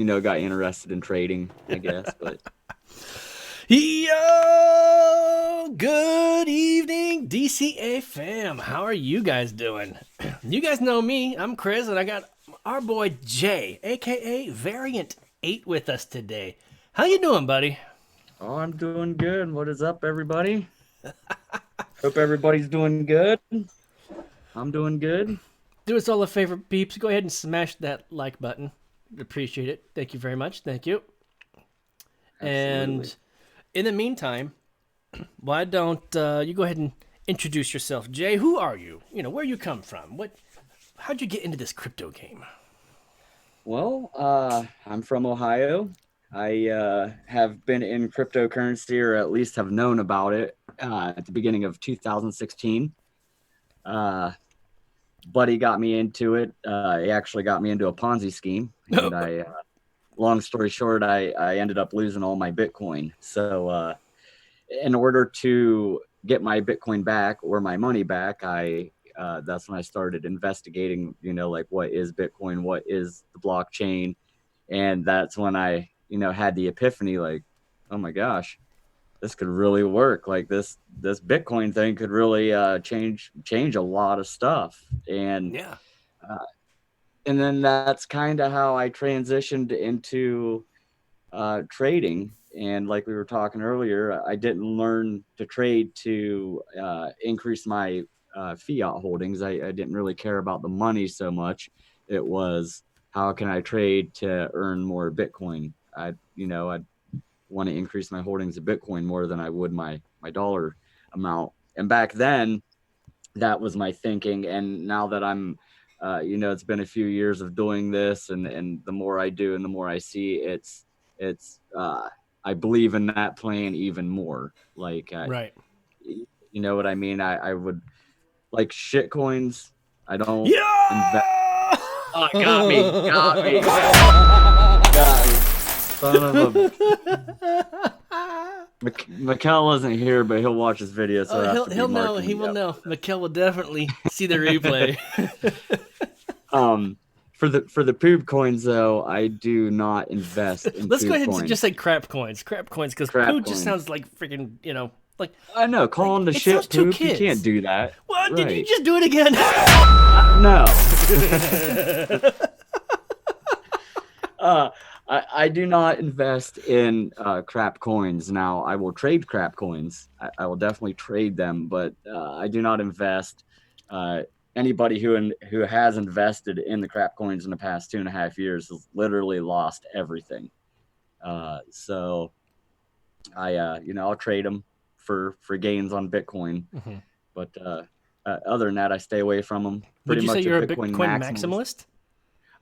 got interested in trading, I guess. But Yo, good evening, DCA fam. How are you guys doing? You guys know me. I'm Chris, and I got our boy Jay, aka Variant 8, with us today. How you doing, buddy? oh, I'm doing good. What is up, everybody? Hope everybody's doing good. I'm doing good. Do us all a favor, peeps. Go ahead and smash that like button. Appreciate it. Thank you very much. Thank you. Absolutely. And in the meantime, why don't you go ahead and introduce yourself, Jay? Who are you? Where you come from? How'd you get into this crypto game? Well, I'm from Ohio. I have been in cryptocurrency, or at least have known about it, at the beginning of 2016. Uh, Buddy got me into it. He actually got me into a Ponzi scheme, and long story short, I ended up losing all my Bitcoin. So, in order to get my Bitcoin back or my money back, that's when I started investigating, like what is Bitcoin, what is the blockchain, and that's when I, had the epiphany, like, oh my gosh, this could really work. Like this Bitcoin thing could really change a lot of stuff, Yeah. uh, and then that's kind of how I transitioned into trading. And like we were talking earlier, I didn't learn to trade to increase my fiat holdings. I didn't really care about the money so much. It was, how can I trade to earn more Bitcoin? I'd want to increase my holdings of Bitcoin more than I would my dollar amount. And back then, that was my thinking. And now that I'm, it's been a few years of doing this, and the more I do and the more I see, I believe in that plan even more. Like, Right. you know what I mean? I would like shit coins. I don't invest. Yeah. Oh, got me, got me. Son of Mikkel isn't here, but he'll watch this video, so Oh, it has he'll to be he'll know. marking He me will up. know. Mikkel will definitely see the replay. Um, for the poop coins though, I do not invest in Let's go poop ahead and just coins. say crap coins. Crap coins, because Crap poo just coins. sounds like freaking. Like I know, like calling the it sounds shit too poop. You can't kids. do that, What did you right? just do it again? No. uh, I do not invest in crap coins. Now, I will trade crap coins. I will definitely trade them, but I do not invest. Uh, Anybody who has invested in the crap coins in the past 2.5 years has literally lost everything. So I'll trade them for gains on Bitcoin, Mhm. but other than that, I stay away from them. Would Pretty you say much a you're a Bitcoin Bitcoin maximalist.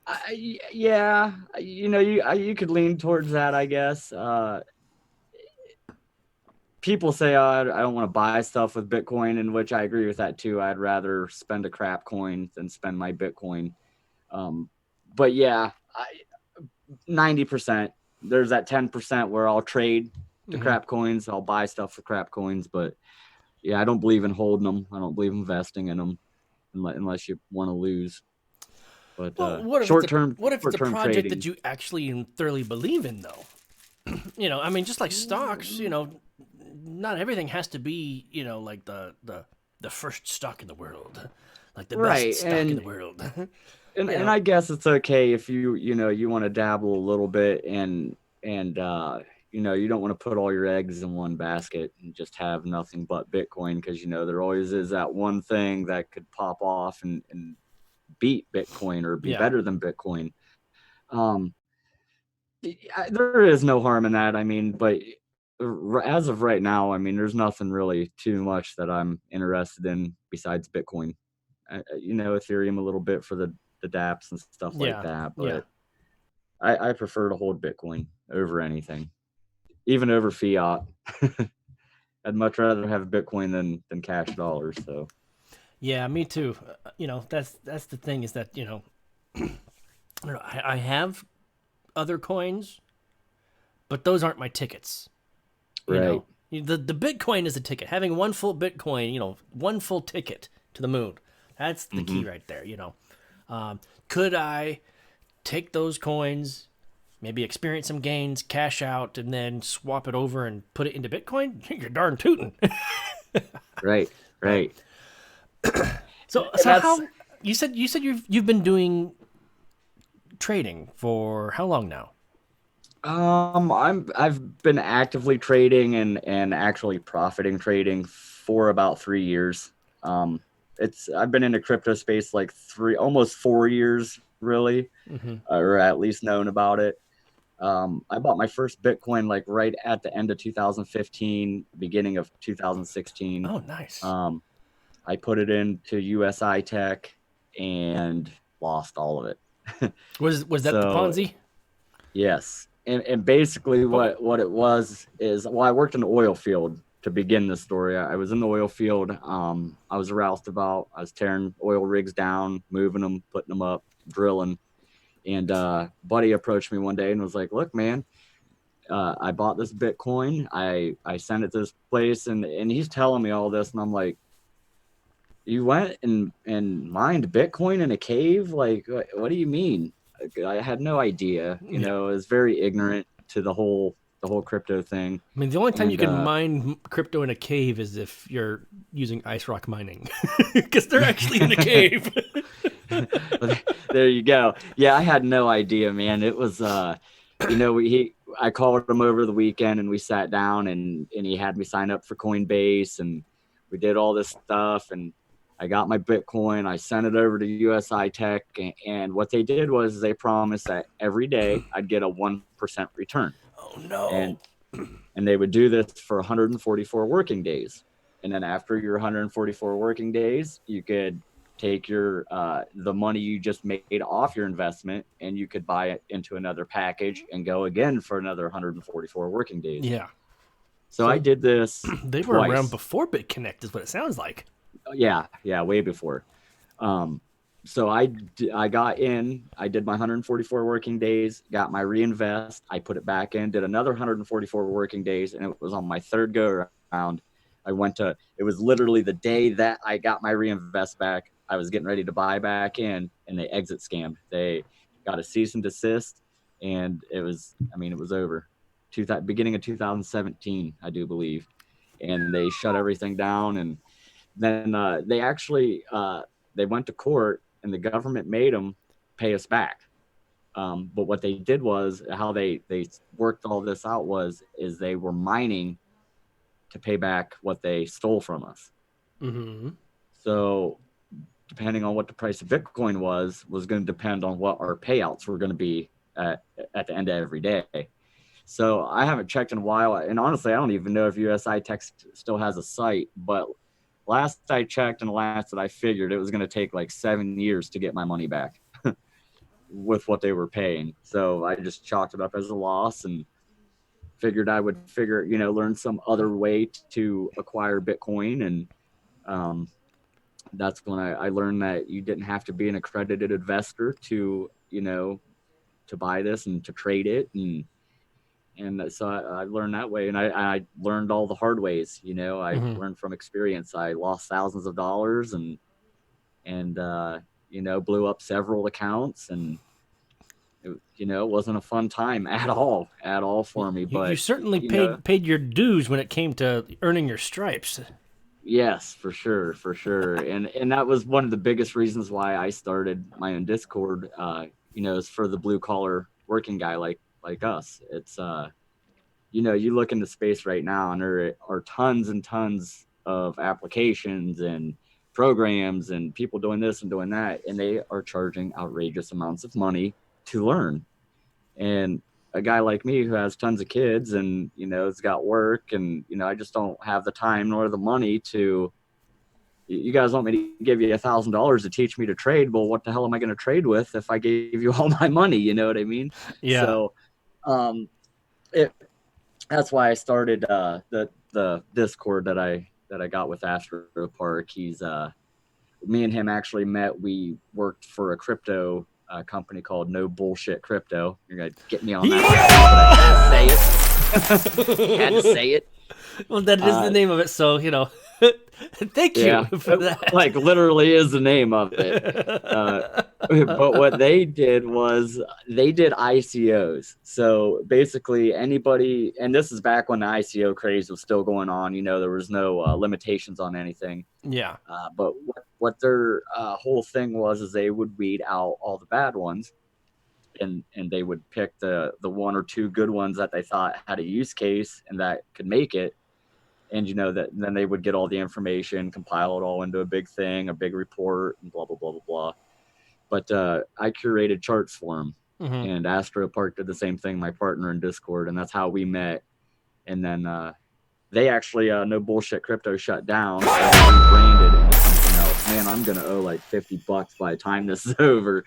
maximalist? Yeah, you could lean towards that, I guess. People say, oh, I don't want to buy stuff with Bitcoin, in which I agree with that too. I'd rather spend a crap coin than spend my Bitcoin. Um, but yeah, 90%. There's that 10% where I'll trade to Hmm. crap coins. I'll buy stuff for crap coins, but yeah, I don't believe in holding them. I don't believe investing in them unless you want to lose. But Well, what if it's short a term what if it's short a term project that trading. you actually thoroughly believe in, though? I mean, just like stocks. Not everything has to be, like the first stock in the world, like the best Right. stock in the And world. and you and know, I guess it's okay if you want to dabble a little bit, and you don't want to put all your eggs in one basket and just have nothing but Bitcoin, because there always is that one thing that could pop off and beat Bitcoin or be yeah, better than Bitcoin. Um, there is no harm in that. I mean, but as of right now, I mean, there's nothing really too much that I'm interested in besides Bitcoin. Ethereum a little bit for the dApps and stuff like yeah, that, yeah. but I prefer to hold Bitcoin over anything, even over fiat. I'd much rather have Bitcoin than cash dollars. So Yeah, me too. That's the thing, is that I don't know, I have other coins, but those aren't my tickets. You right. know, the Bitcoin is a ticket. Having one full Bitcoin, one full ticket to the moon. That's the key Hmm. right there. Could I take those coins maybe experience some gains, cash out, and then swap it over and put it into Bitcoin, you're darn tootin'. Right, But right. so And so that's how you said you've been doing trading for how long now? I've been actively trading and actually profiting trading for about 3 years. Um, it's I've been in the crypto space like almost 4 years, really, Hmm. or at least known about it. I bought my first Bitcoin like right at the end of 2015, beginning of 2016. Oh, nice. Um, I put it into USI Tech and lost all of it. Was that the So Ponzi? yes, and basically Oh, what it was is, well, I worked in the oil field to begin the story. I was in the oil field. I was aroused about. I was tearing oil rigs down, moving them, putting them up, drilling. And buddy approached me one day and was like, "Look, man, I bought this Bitcoin. I sent it to this place, and he's telling me all this, and I'm like, you went and mined Bitcoin in a cave? Like, what do you mean? I had no idea. yeah. I was very ignorant to the whole crypto thing, I mean, the only time you and can mine crypto in a cave is if you're using ice rock mining, because they're actually in a cave. there you go. Yeah, I had no idea, man. It was I called him over the weekend and we sat down and he had me sign up for Coinbase and we did all this stuff and I got my Bitcoin. I sent it over to USI Tech and what they did was they promised that every day I'd get a 1% return. Oh And no. and they would do this for 144 working days. And then after your 144 working days, you could take your the money you just made off your investment and you could buy it into another package and go again for another 144 working days. Yeah. So I So did this they were around twice. before BitConnect, is what it sounds like. Yeah, yeah, way before. Um, so I got in. I did my 144 working days, got my reinvest. I put it back in, did another 144 working days, and it was on my third go around. I went to. It was literally the day that I got my reinvest back. I was getting ready to buy back in, and they exit scammed. They got a cease and desist, and it was. I mean, it was over. Beginning of 2017, I do believe, and they shut everything down and then they went to court and the government made them pay us back. But what they did was how they worked all this out was is they were mining to pay back what they stole from us. Mm-hmm. So depending on what the price of Bitcoin was going to depend on what our payouts were going to be at the end of every day. So I haven't checked in a while, and honestly, I don't even know if USI Tech still has a site. But last I checked and last that I figured, it was going to take like 7 years to get my money back with what they were paying. So I just chalked it up as a loss and figured I would learn some other way to acquire Bitcoin. And um, that's when I learned that you didn't have to be an accredited investor to buy this and to trade it. And so I learned that way, and I learned all the hard ways. I Mm-hmm. learned from experience. I lost thousands of dollars and blew up several accounts, and it wasn't a fun time at all for me. You But certainly you know, paid your dues when it came to earning your stripes. yes, for sure, and that was one of the biggest reasons why I started my own Discord. Is for the blue collar working guy like us. It's you look into space right now and there are tons and tons of applications and programs and people doing this and doing that, and they are charging outrageous amounts of money to learn. And a guy like me who has tons of kids and has got work and I just don't have the time nor the money to. You guys want me to give you $1,000 to teach me to trade? Well, what the hell am I going to trade with if I gave you all my money? You know what I mean? Yeah. So um, it, that's why I started the Discord that I got with Astro Park. He's me and him actually met. We worked for a crypto company called No Bullshit Crypto. You're gonna get me on that one too, but I had to say it. Had to say it. Well, that is the Uh, name of it, so thank you yeah, for that. like literally is the name of it. Uh, but what they did was they did ICOs. So basically, anybody, and this is back when the ICO craze was still going on. There was no limitations on anything. Yeah. But what their whole thing was is they would weed out all the bad ones, and they would pick the one or two good ones that they thought had a use case and that could make it. And that then they would get all the information, compile it all into a big thing, a big report, and blah blah blah blah blah. But I curated charts for them, Hmm. and Astro Park did the same thing. My partner in Discord, and that's how we met. And then they actually no bullshit crypto shut down. So they rebranded into something else. Man, I'm gonna owe like $50 by the time this is over.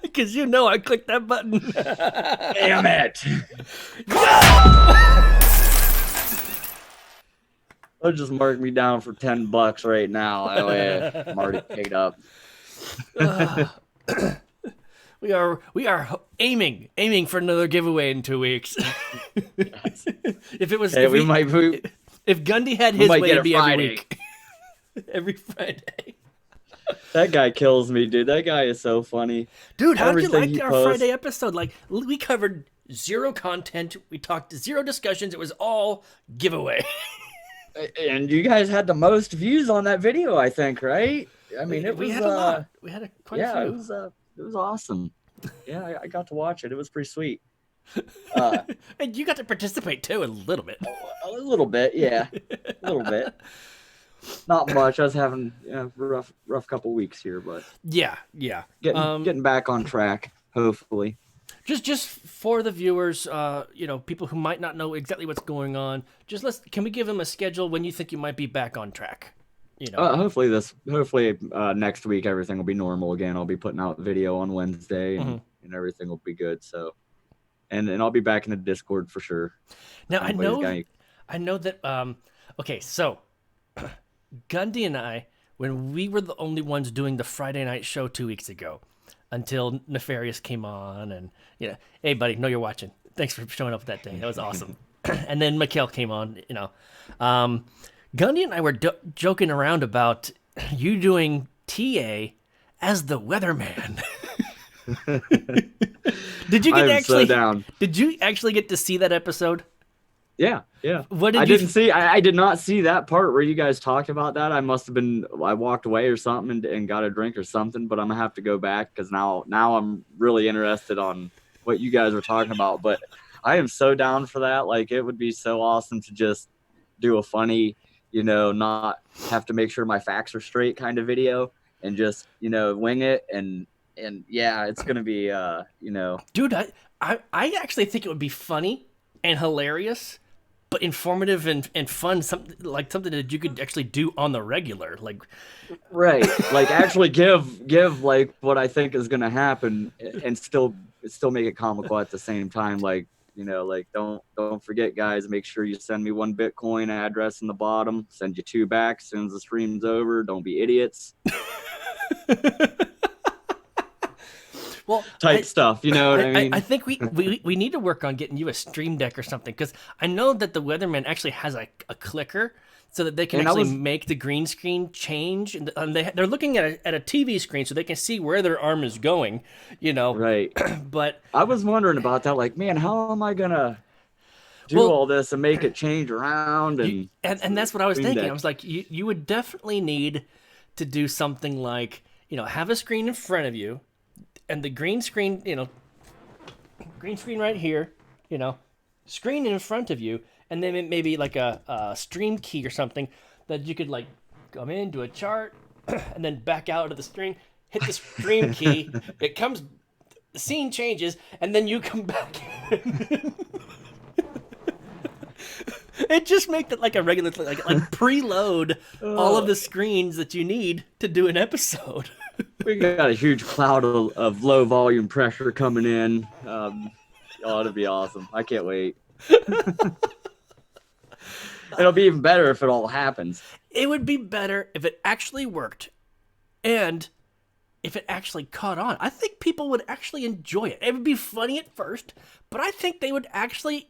Because I clicked that button. Damn it! They'll just mark me down for $10 right now. Oh, yeah, I'm already paid up. We are aiming for another giveaway in 2 weeks. If it was, Hey, if Gundy had we his might way, get it'd it be every Friday. week, every Friday. That guy kills me, dude. That guy is so funny. Dude, how did you Everything like he our posts. Friday episode? Like, we covered zero content. We talked zero discussions. It was all giveaway. And you guys had the most views on that video, I think, right? I mean, it We was had a lot. We had quite a yeah, few. it was awesome. Yeah, I got to watch it. It was pretty sweet. Uh, And you got to participate too, a little bit. a little bit, yeah, a little bit. Not much. I was having rough couple weeks here, but Yeah. getting back on track. Hopefully. Just for the viewers, people who might not know exactly what's going on, can we give them a schedule when you think you might be back on track? Hopefully next week everything will be normal again. I'll be putting out video on Wednesday and everything will be good. So, and I'll be back in the Discord for sure. Now I know that. Okay, so Gundy and I, when we were the only ones doing the Friday night show 2 weeks ago, until Nefarious came on, and hey buddy, know you're watching. Thanks for showing up that day. That was awesome. And then Mikhail came on. Gundy and I were joking around about you doing TA as the weatherman. Did you get so down. Did you actually get to see that episode? Yeah. What did I did not see that part where you guys talked about that. I walked away or something and got a drink or something, but I'm gonna have to go back because now I'm really interested on what you guys were talking about. But I am so down for that. Like, it would be so awesome to just do a funny, not have to make sure my facts are straight kind of video and just, wing it. And yeah, it's going to be, Dude, I actually think it would be funny and hilarious, but informative and fun, something that you could actually do on the regular, like right, like actually give like what I think is going to happen and still make it comical at the same time. Like, like don't forget, guys, make sure you send me 1 Bitcoin address in the bottom, send you 2 back as soon as the stream's over. Don't be idiots. Well, stuff, you know what I mean? I think we need to work on getting you a stream deck or something, because I know that the weatherman actually has a clicker so that they can make the green screen change, and they're looking at a TV screen so they can see where their arm is going, Right. But I was wondering about that. Like, man, how am I gonna do all this and make it change around? And that's what I was thinking. I was like, you would definitely need to do something like, have a screen in front of you, and the green screen, green screen right here, screen in front of you, and then maybe like a stream key or something that you could like come in, do a chart, and then back out of the screen, hit the stream key, it comes, the scene changes, and then you come back in. It just make it like a regular, like preload all of the screens that you need to do an episode. We got a huge cloud of low volume pressure coming in. It'll be awesome. I can't wait. It'll be even better if it all happens. It would be better if it actually worked, and if it actually caught on. I think people would actually enjoy it. It would be funny at first, but I think they would actually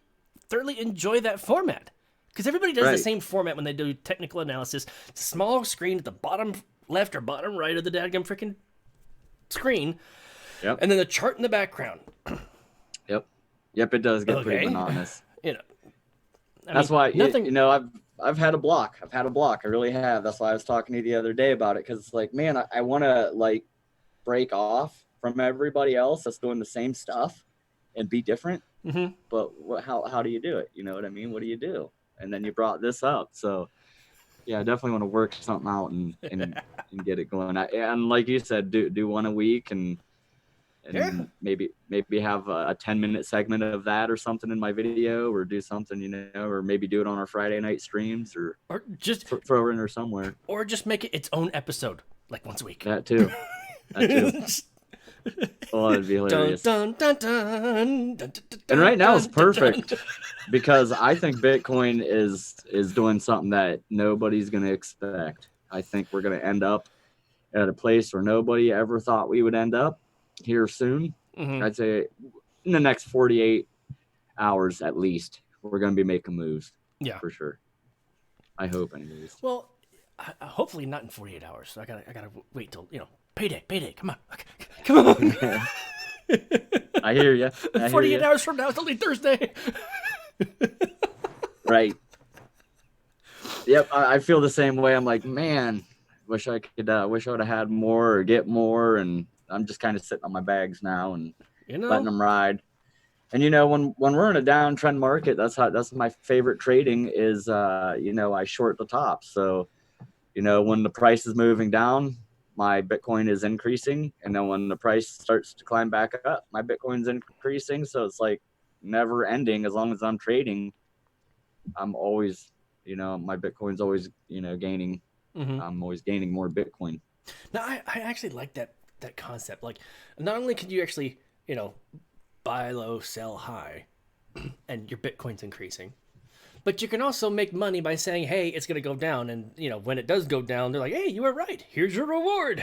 thoroughly enjoy that format. Because everybody does the Right. same format when they do technical analysis. It's a small screen at the bottom left or bottom right of the dadgum freaking screen, Yep. and then the chart in the background. Yep. Yep. It does get pretty Okay, monotonous. you know, I That's mean, why nothing. I've had a block. I've had a block. I really have. That's why I was talking to you the other day about it, because it's like, man, I want to like break off from everybody else that's doing the same stuff and be different. Mm-hmm. But how do you do it? You know what I mean? What do you do? And then you brought this up, so yeah, I definitely want to work something out and get it going. And like you said, do one a week Yeah, and maybe have a 10-minute segment of that or something in my video, or do something, or maybe do it on our Friday night streams, or or just throw it in or somewhere. make it its own episode, like once a week. That too. That too. Oh, it'd be Dun, hilarious. dun, dun, dun, dun, And dun, right now it's dun, dun, dun. perfect because I think Bitcoin is doing something that nobody's going to expect. I think we're going to end up at a place where nobody ever thought we would end up here soon. Mhm. I'd say in the next 48 hours at least, we're going to be making moves. Yeah. For sure. I hope, anyways. Well, hopefully not in 48 hours. So I gotta wait till payday. Come on, come on. I hear you. 48 hours from now, it's only Thursday. Right. Yep. I feel the same way. I'm like, man, wish I would have had more or get more. And I'm just kind of sitting on my bags now and letting them ride. And, when we're in a downtrend market, that's my favorite trading is, I short the top. So, when the price is moving down, my Bitcoin is increasing. And then when the price starts to climb back up, my Bitcoin's increasing. So it's like never ending. As long as I'm trading, I'm always, my Bitcoin's always, gaining. Mm-hmm. I'm always gaining more Bitcoin. Now, I actually like that concept. Like, not only can you actually, buy low, sell high, and your Bitcoin's increasing, but you can also make money by saying, hey, it's going to go down. And, when it does go down, they're like, hey, you were right. Here's your reward.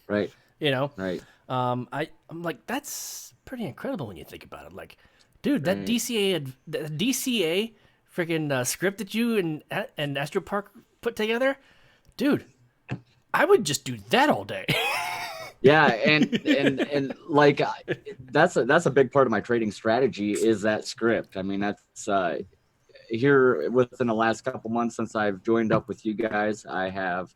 Right. Right. I'm like, that's pretty incredible when you think about it. Like, dude, that Right. DCA freaking script that you and Astro Park put together, dude, I would just do that all day. Yeah, and like that's a big part of my trading strategy is that script. I mean, that's here within the last couple months since I've joined up with you guys, I have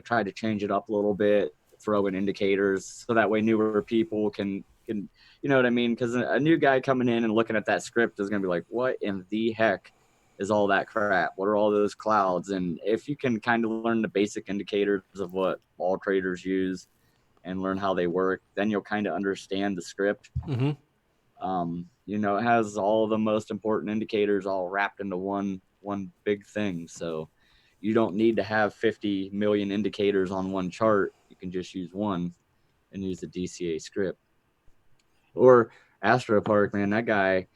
tried to change it up a little bit, throw in indicators so that way newer people can you know what I mean? Because a new guy coming in and looking at that script is going to be like, what in the heck is all that crap? What are all those clouds? And if you can kind of learn the basic indicators of what all traders use and learn how they work, then you'll kind of understand the script. Mm-hmm. It has all the most important indicators all wrapped into one big thing. So you don't need to have 50 million indicators on one chart. You can just use one and use the DCA script. Or Astro Park, man, that guy,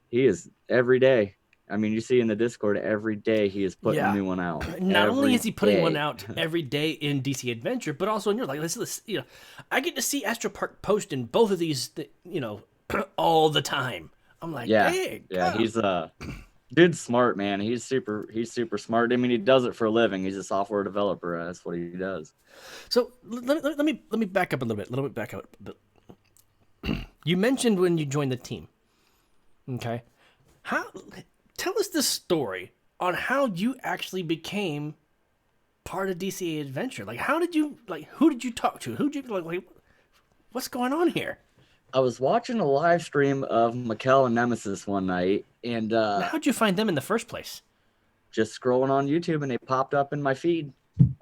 he is every day. I mean, you see in the Discord every day he is putting a new one out. Not only is he putting one out out every day in DC Adventure, but also in your like, I get to see Astro Park post in both of these, all the time. I'm like, hey, yeah, he's dude's smart, man. He's super smart. I mean, he does it for a living. He's a software developer. That's what he does. So let me back up a little bit. Back up. You mentioned when you joined the team. Okay, tell us the story on how you actually became part of DCA Adventure. Like, who did you talk to? Who did you like? What's going on here? I was watching a live stream of Mikkel and Nemesis one night, and how'd you find them in the first place? Just scrolling on YouTube, and they popped up in my feed.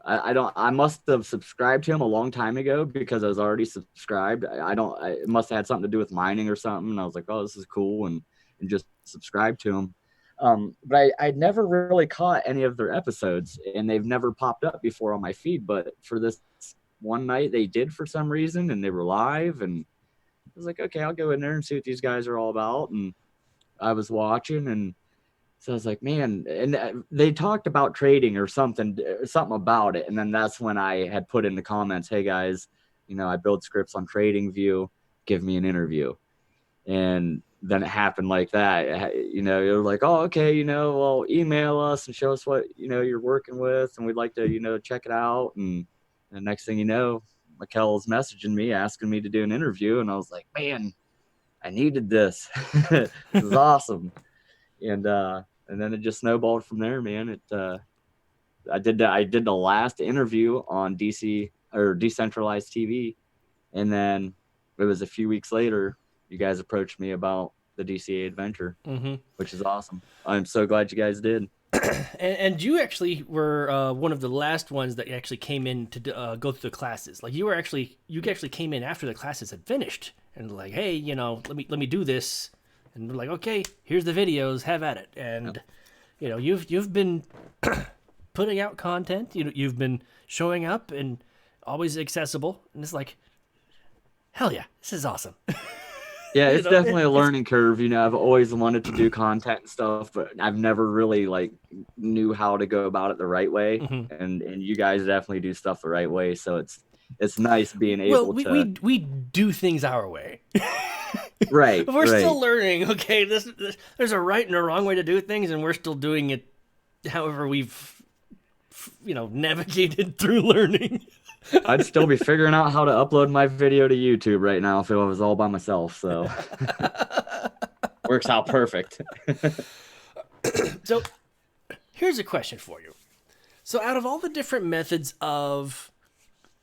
I must have subscribed to him a long time ago because I was already subscribed. It must have had something to do with mining or something. And I was like, oh, this is cool. And just subscribed to him. But I'd never really caught any of their episodes, and they've never popped up before on my feed. But for this one night they did for some reason, and they were live, and I was like, okay, I'll go in there and see what these guys are all about. And I was watching, and so I was like, man, and they talked about trading or something about it. And then that's when I had put in the comments, hey guys, I build scripts on TradingView, give me an interview. And then it happened like that. You're like, oh, okay, well, email us and show us what, you're working with, and we'd like to, check it out. And the next thing you know, Mikkel's messaging me asking me to do an interview. And I was like, man, I needed this. This is awesome. And then it just snowballed from there, man. I did the last interview on DC or decentralized TV, and then it was a few weeks later you guys approached me about the DCA adventure, Mm-hmm. which is awesome. I'm so glad you guys did. And you actually were one of the last ones that actually came in to go through the classes. Like you actually came in after the classes had finished and like, hey, let me do this. And we're like, okay, here's the videos, have at it. And you've been putting out content. You've been showing up and always accessible. And it's like, hell yeah, this is awesome. Yeah, you it's know, definitely a learning curve. I've always wanted to do content and stuff, but I've never really like knew how to go about it the right way. Mhm. And you guys definitely do stuff the right way, so it's nice being Well, able we, to. we do things our way. Right, We're right. still learning. Okay, there's a right and a wrong way to do things, and we're still doing it however we've navigated through learning. I'd still be figuring out how to upload my video to YouTube right now if it was all by myself. So works out perfect. So here's a question for you. So out of all the different methods of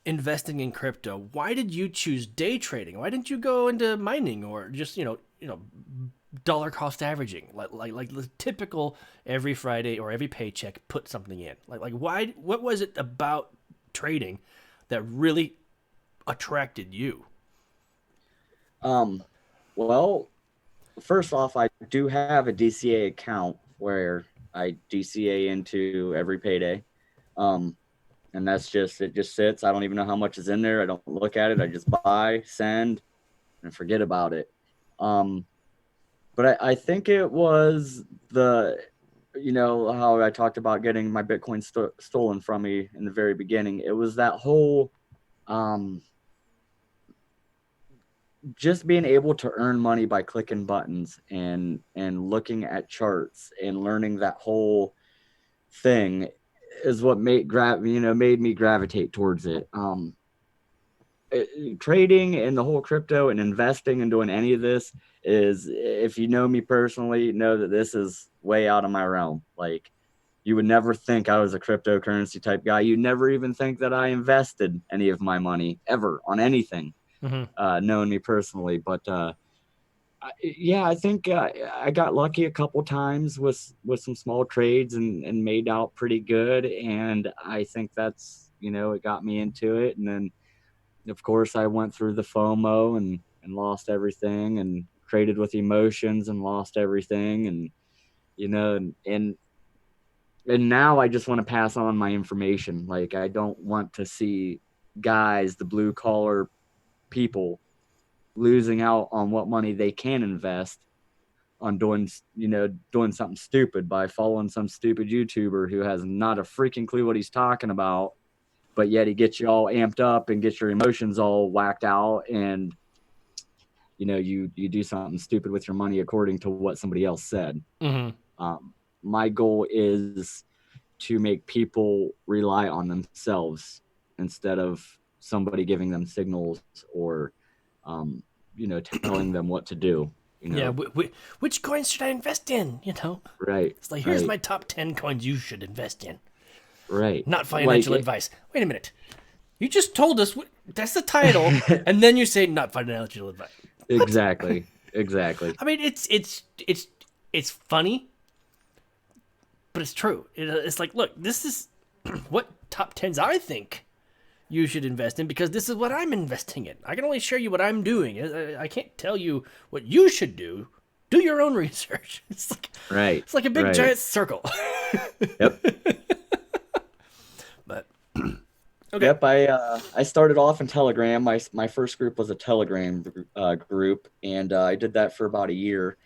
investing in crypto, why did you choose day trading? Why didn't you go into mining or just dollar cost averaging, like the typical every Friday or every paycheck put something in? Like why? What was it about trading that really attracted you? Um, well, first off, I do have a DCA account where I DCA into every payday. Um, and it just sits. I don't even know how much is in there. I don't look at it. I just buy, send, and forget about it. Um, but I think it was how I talked about getting my Bitcoin stolen from me in the very beginning. It was that whole um, just being able to earn money by clicking buttons and looking at charts and learning that whole thing is what made me gravitate towards it. Trading and the whole crypto and investing and doing any of this is, if you know me personally, know that this is way out of my realm. Like, you would never think I was a cryptocurrency type guy. You never even think that I invested any of my money ever on anything, Mm-hmm. knowing me personally. But yeah, I think I got lucky a couple times with some small trades and made out pretty good. And I think that's, it got me into it. And then, of course, I went through the FOMO and lost everything, and traded with emotions and lost everything. And, and now I just want to pass on my information. Like, I don't want to see guys, the blue collar people, losing out on what money they can invest on doing something stupid by following some stupid YouTuber who has not a freaking clue what he's talking about, but yet he gets you all amped up and gets your emotions all whacked out, and you do something stupid with your money according to what somebody else said. Mm-hmm. My goal is to make people rely on themselves instead of somebody giving them signals or telling them what to do. Yeah, which coins should I invest in? Right, It's like, here's right, my top 10 coins you should invest in. right. Not Like financial advice. Wait a minute. You just told us that's the title, and then you say not financial advice. What? exactly, exactly. I mean, it's funny, but it's true. It's like, look, this is what top tens I think you should invest in because this is what I'm investing in. I can only share you what I'm doing. I can't tell you what you should do. Do your own research. Right, It's like a big right. giant circle. Yep. But okay. Yep, I started off in Telegram. My first group was a Telegram group, and I did that for about a year.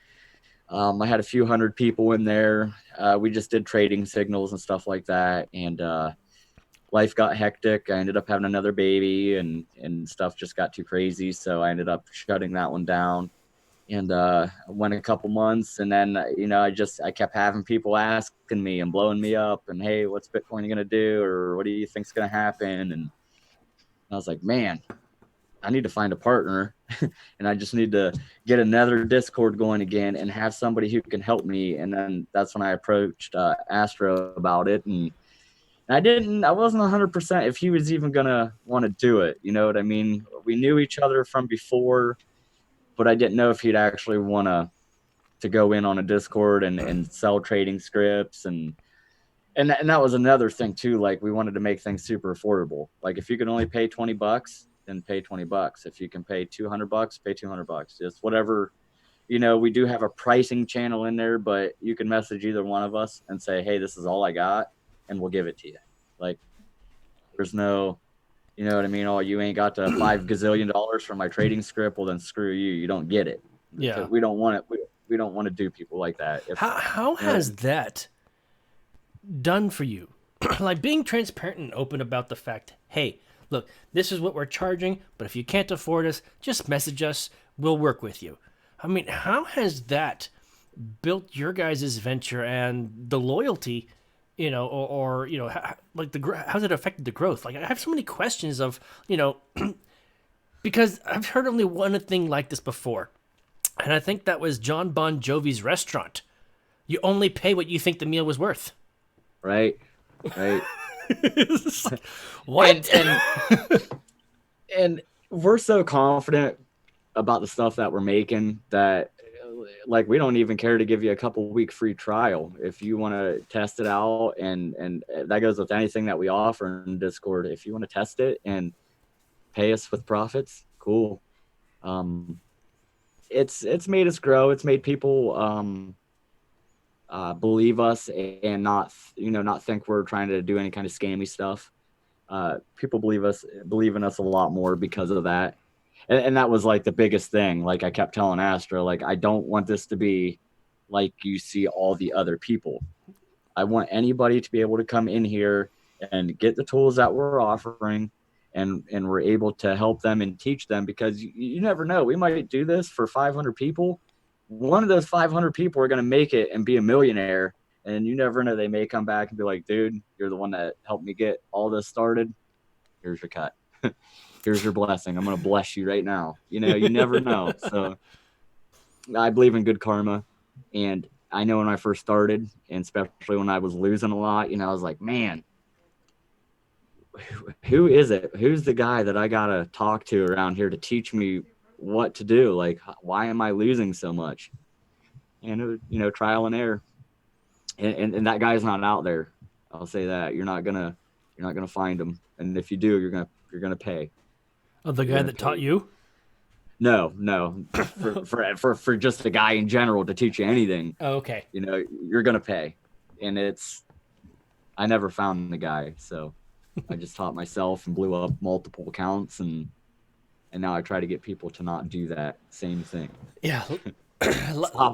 I had a few hundred people in there. We just did trading signals and stuff like that, and life got hectic. I ended up having another baby, and stuff just got too crazy, so I ended up shutting that one down. and went a couple months, and then I kept having people asking me and blowing me up, and hey, what's Bitcoin gonna do, or what do you think's gonna happen? And I was like, man, I need to find a partner, and I just need to get another Discord going again and have somebody who can help me. And then that's when I approached Astro about it, and I wasn't 100% if he was even gonna want to do it. You know what I mean? We knew each other from before, but I didn't know if he'd actually want to go in on a Discord and sell trading scripts, and that was another thing too. Like, we wanted to make things super affordable. Like, if you can only pay $20, then pay $20. If you can pay $200, pay $200. Just whatever. We do have a pricing channel in there, but you can message either one of us and say, hey, this is all I got, and we'll give it to you. Like, there's no, you know what I mean? Oh, you ain't got the $5 gazillion for my trading script. Well, then screw you. You don't get it. Yeah. We don't want it. We don't want to do people like that. How has that done for you? Like, being transparent and open about the fact, hey, look, this is what we're charging, but if you can't afford us, just message us. We'll work with you. I mean, how has that built your guys' venture and the loyalty, or how's it affected the growth? Like, I have so many questions of, because I've heard only one thing like this before, and I think that was John Bon Jovi's restaurant. You only pay what you think the meal was worth. Right. What? And we're so confident about the stuff that we're making that, like, we don't even care to give you a couple week free trial if you want to test it out. And that goes with anything that we offer in Discord. If you want to test it and pay us with profits, cool. It's made us grow. It's made people believe us and not think we're trying to do any kind of scammy stuff. People believe in us a lot more because of that. And that was like the biggest thing. Like, I kept telling Astro, like, I don't want this to be like you see all the other people. I want anybody to be able to come in here and get the tools that we're offering, and we're able to help them and teach them, because you never know. We might do this for 500 people. One of those 500 people are going to make it and be a millionaire. And you never know. They may come back and be like, dude, you're the one that helped me get all this started. Here's your cut. Here's your blessing. I'm going to bless you right now. You never know. So I believe in good karma. And I know when I first started, and especially when I was losing a lot, I was like, man, who is it? Who's the guy that I got to talk to around here to teach me what to do? Like, why am I losing so much? And trial and error. And that guy's not out there. I'll say that. You're not gonna find him. And if you do, you're gonna pay. Oh, the guy that taught you? No. For just a guy in general to teach you anything. Oh, okay. You're gonna pay. And I never found the guy, so I just taught myself and blew up multiple accounts, and now I try to get people to not do that same thing. Yeah.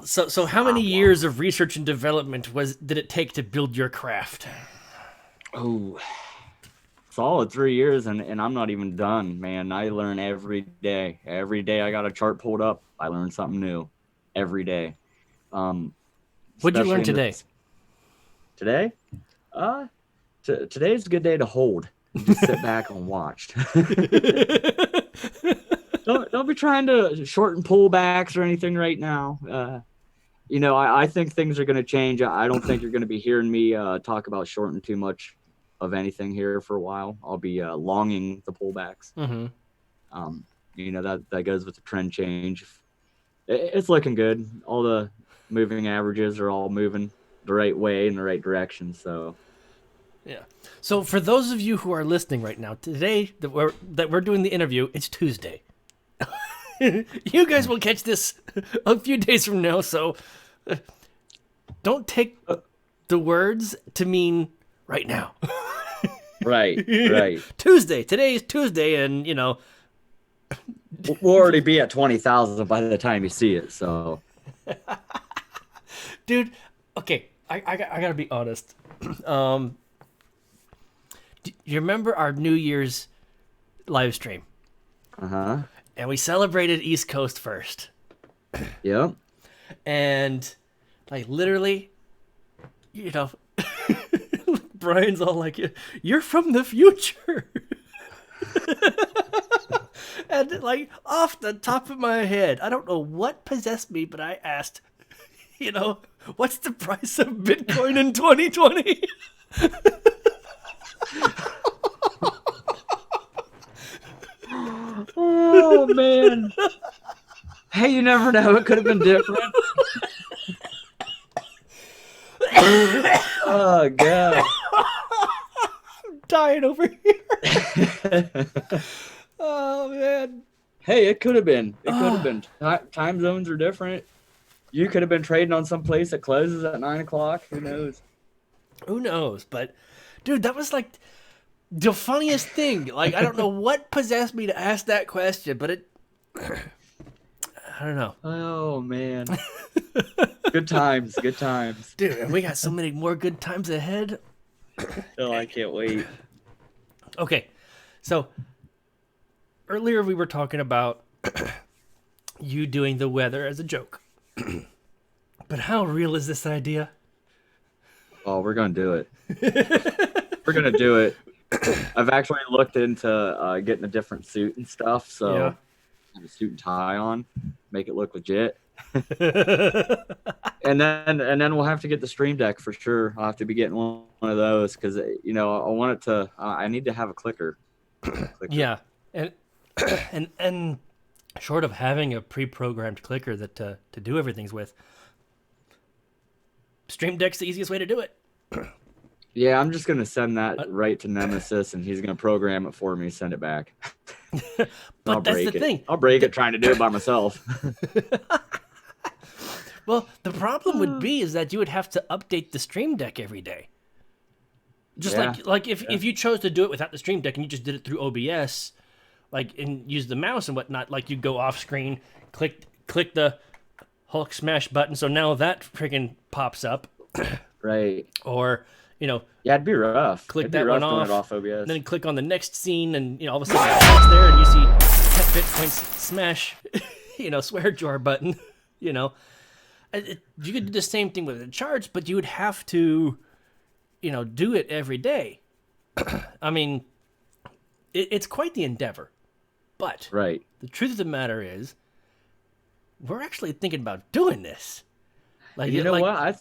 So how many years of research and development did it take to build your craft? Oh, solid 3 years, and I'm not even done, man. I learn every day. Every day I got a chart pulled up, I learn something new every day. What'd you learn today? Today? Today's a good day to hold. Just sit back and watch. Don't be trying to shorten pullbacks or anything right now. I think things are going to change. I don't think you're going to be hearing me talk about shorting too much of anything here for a while. I'll be longing the pullbacks. Mm-hmm. That goes with the trend change. It's looking good. All the moving averages are all moving the right way in the right direction. So, yeah. So for those of you who are listening right now, today that we're doing the interview, it's Tuesday. You guys will catch this a few days from now, so don't take the words to mean right now. Right. Tuesday. Today is Tuesday, and we'll already be at 20,000 by the time you see it. So, dude, okay, I gotta be honest. Do you remember our New Year's live stream? Uh-huh. And we celebrated East Coast first. Yep. And like literally, you know, Brian's all like, "You're from the future." And like off the top of my head, I don't know what possessed me, but I asked, what's the price of Bitcoin in 2020? Oh man. Hey, you never know. It could have been different. Oh god. Dying over here. Oh man. Hey, it could have been. It could have been. Time zones are different. You could have been trading on some place that closes at 9 o'clock. Who knows? Who knows? But dude, that was like the funniest thing. Like I don't know what possessed me to ask that question, but it I don't know. Oh man. Good times. Good times. Dude, and we got so many more good times ahead. Oh, I can't wait. Okay. So earlier we were talking about you doing the weather as a joke. But how real is this idea? Oh, we're gonna do it. We're gonna do it. I've actually looked into getting a different suit and stuff, so Yeah. have a suit and tie on, make it look legit. And then we'll have to get the stream deck for sure. I'll have to be getting one of those because I want it to. I need to have a clicker. Yeah. And and short of having a pre-programmed clicker that to do everything's with, Stream Deck's the easiest way to do it. Yeah, I'm just gonna send that right to Nemesis, and he's gonna program it for me, send it back. But that's the thing. I'll break it trying to do it by myself. Well, the problem would be is that you would have to update the Stream Deck every day. Just Yeah. like if you chose to do it without the Stream Deck and you just did it through OBS, like and use the mouse and whatnot, like you go off screen, click the Hulk smash button, so now that freaking pops up, Right. or Yeah, it'd be rough. click It'd be that rough one doing off, it off OBS. and then click on the next scene, and all of a sudden it's there, and you see Bitcoin smash, swear jar button, you could do the same thing with the charts, but you would have to, do it every day. I mean, it's quite the endeavor, but Right. the truth of the matter is, we're actually thinking about doing this. Like, You know what? I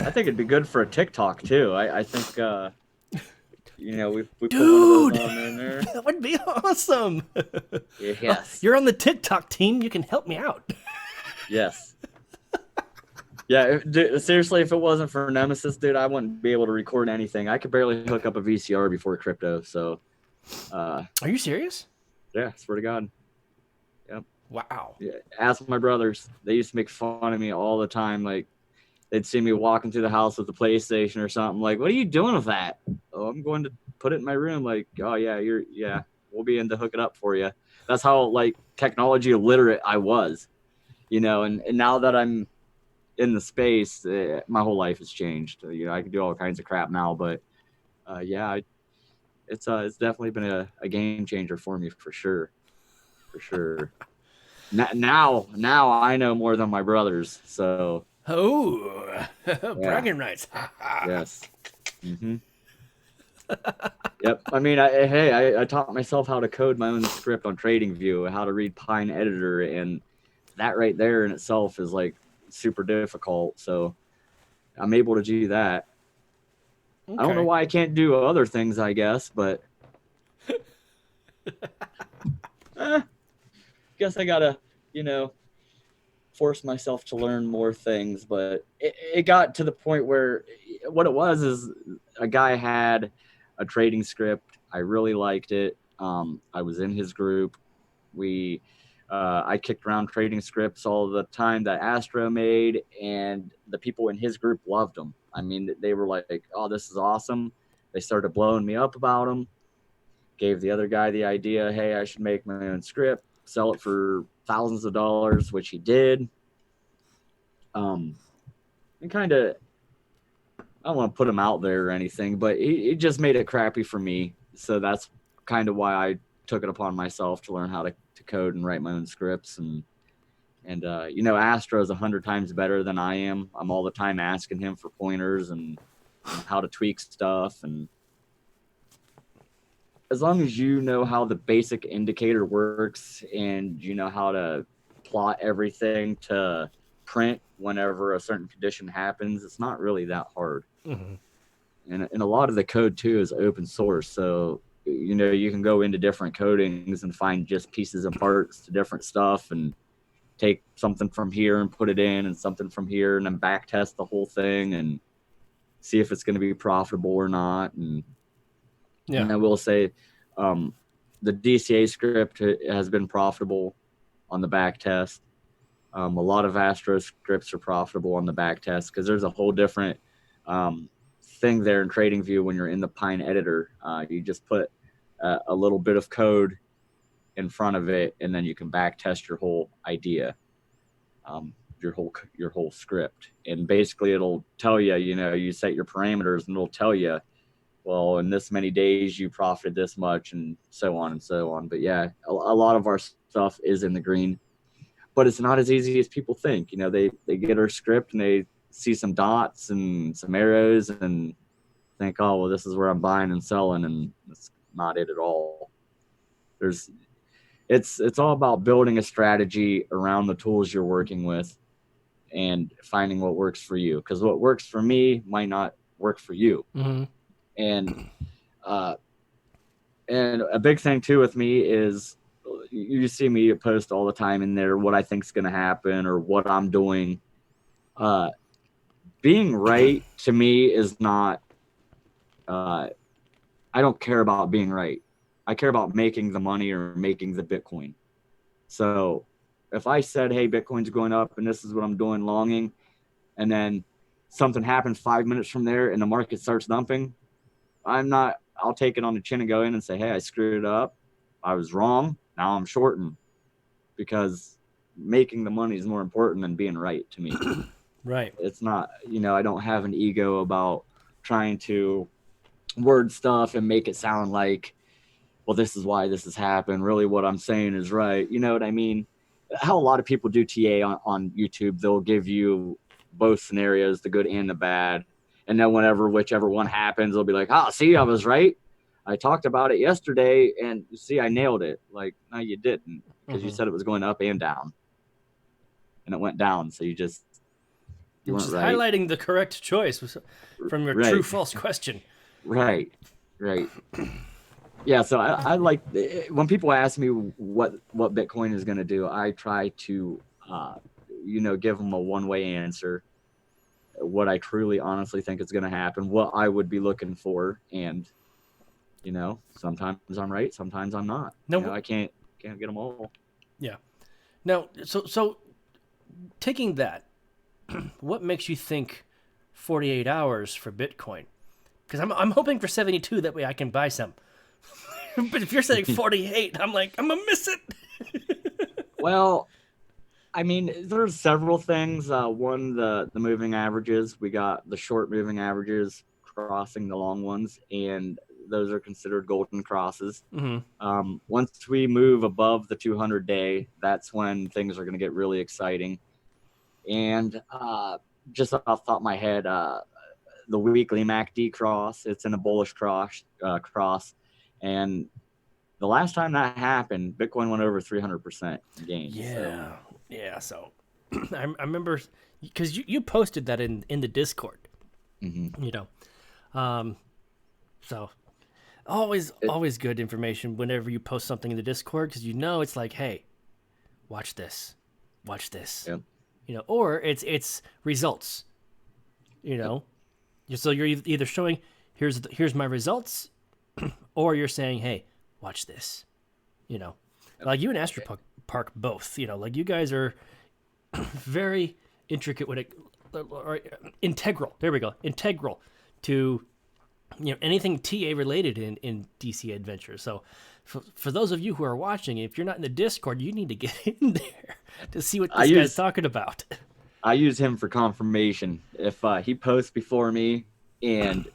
think it'd be good for a TikTok too. I think we put one of dude, those on in there. that would be awesome. Yes. You're on the TikTok team. You can help me out. Yes. Yeah, dude, seriously, if it wasn't for Nemesis, dude, I wouldn't be able to record anything. I could barely hook up a VCR before crypto. So, Are you serious? yeah, swear to God. Wow. Yeah, ask my brothers. They used to make fun of me all the time. Like, they'd see me walking through the house with the PlayStation or something. Like, what are you doing with that? Oh, I'm going to put it in my room. Like, oh yeah, we'll be in to hook it up for you. That's how like technology illiterate I was, and now that I'm in the space, my whole life has changed. I can do all kinds of crap now, but it's definitely been a game changer for me for sure. Now I know more than my brothers. So Oh, bragging rights. yes. Mm-hmm. Yep. I mean, I taught myself how to code my own script on TradingView, how to read Pine Editor, and that right there in itself is like super difficult. So I'm able to do that. Okay. I don't know why I can't do other things, I guess, but guess I gotta, force myself to learn more things. But it got to the point where what it was is a guy had a trading script. I really liked it. I was in his group. I kicked around trading scripts all the time that Astro made, and the people in his group loved them. I mean, they were like, "Oh, this is awesome." They started blowing me up about them. Gave the other guy the idea, "Hey, I should make my own script, sell it for thousands of dollars," which he did. And kind of, I don't want to put him out there or anything, but he just made it crappy for me. So that's kind of why I took it upon myself to learn how to code and write my own scripts. And And Astro's 100 times better than I am. I'm all the time asking him for pointers and how to tweak stuff. And as long as you know how the basic indicator works and you know how to plot everything to print whenever a certain condition happens, it's not really that hard. Mm-hmm. And a lot of the code too is open source, so you can go into different codings and find just pieces and parts to different stuff and take something from here and put it in and something from here and then back test the whole thing and see if it's going to be profitable or not. And Yeah. I will say the DCA script has been profitable on the back test. A lot of Astro scripts are profitable on the back test because there's a whole different thing there in TradingView when you're in the Pine editor. You just put a little bit of code in front of it, and then you can back test your whole idea, your whole script. And basically it'll tell you, you set your parameters and it'll tell you, well, in this many days you profited this much and so on and so on. But yeah, a lot of our stuff is in the green, but it's not as easy as people think. They get our script and they see some dots and some arrows and think, oh, well, this is where I'm buying and selling, and that's not it at all. It's all about building a strategy around the tools you're working with and finding what works for you, because what works for me might not work for you. Mm-hmm. And and a big thing too with me is you see me post all the time in there what I think is going to happen or what I'm doing. Being right to me is not, I don't care about being right. I care about making the money or making the Bitcoin. So if I said, hey, Bitcoin's going up and this is what I'm doing longing, and then something happens 5 minutes from there and the market starts dumping, I'll take it on the chin and go in and say, hey, I screwed it up. I was wrong. Now I'm shorting, because making the money is more important than being right to me. Right. It's not, I don't have an ego about trying to word stuff and make it sound like, well, this is why this has happened. Really what I'm saying is right. You know what I mean? How a lot of people do TA on YouTube, they'll give you both scenarios, the good and the bad. And then whichever one happens, they'll be like, see, I was right. I talked about it yesterday and see, I nailed it. Like, no, you didn't, because you said it was going up and down and it went down. So you weren't Just right. highlighting the correct choice from your Right. true false question. Right. Yeah, so I like when people ask me what Bitcoin is going to do, I try to give them a one-way answer, what I truly honestly think is going to happen, what I would be looking for, and sometimes I'm right, sometimes I'm not. No, I can't get them all. yeah. Now, so taking that, what makes you think 48 hours for Bitcoin? Because I'm hoping for 72, that way I can buy some. But if you're saying 48, I'm like, I'm gonna miss it. Well, I mean, there's several things. One, the moving averages. We got the short moving averages crossing the long ones, and those are considered golden crosses. Mm-hmm. Once we move above the 200-day, that's when things are going to get really exciting. And just off the top of my head, the weekly MACD cross, it's in a bullish cross, and the last time that happened, Bitcoin went over 300% gain. Yeah, yeah. So I remember, because you posted that in the Discord. Mm-hmm. So always good information whenever you post something in the Discord, because it's like, hey, watch this. Yep. Or it's results. Yep. So you're either showing here's my results, or you're saying, hey, watch this. Like you and Astro Park both. Like you guys are very intricate with it, or integral. There we go, integral to anything TA related in DC Adventure. So for those of you who are watching, if you're not in the Discord, you need to get in there to see what this guy's talking about. I use him for confirmation. If he posts before me and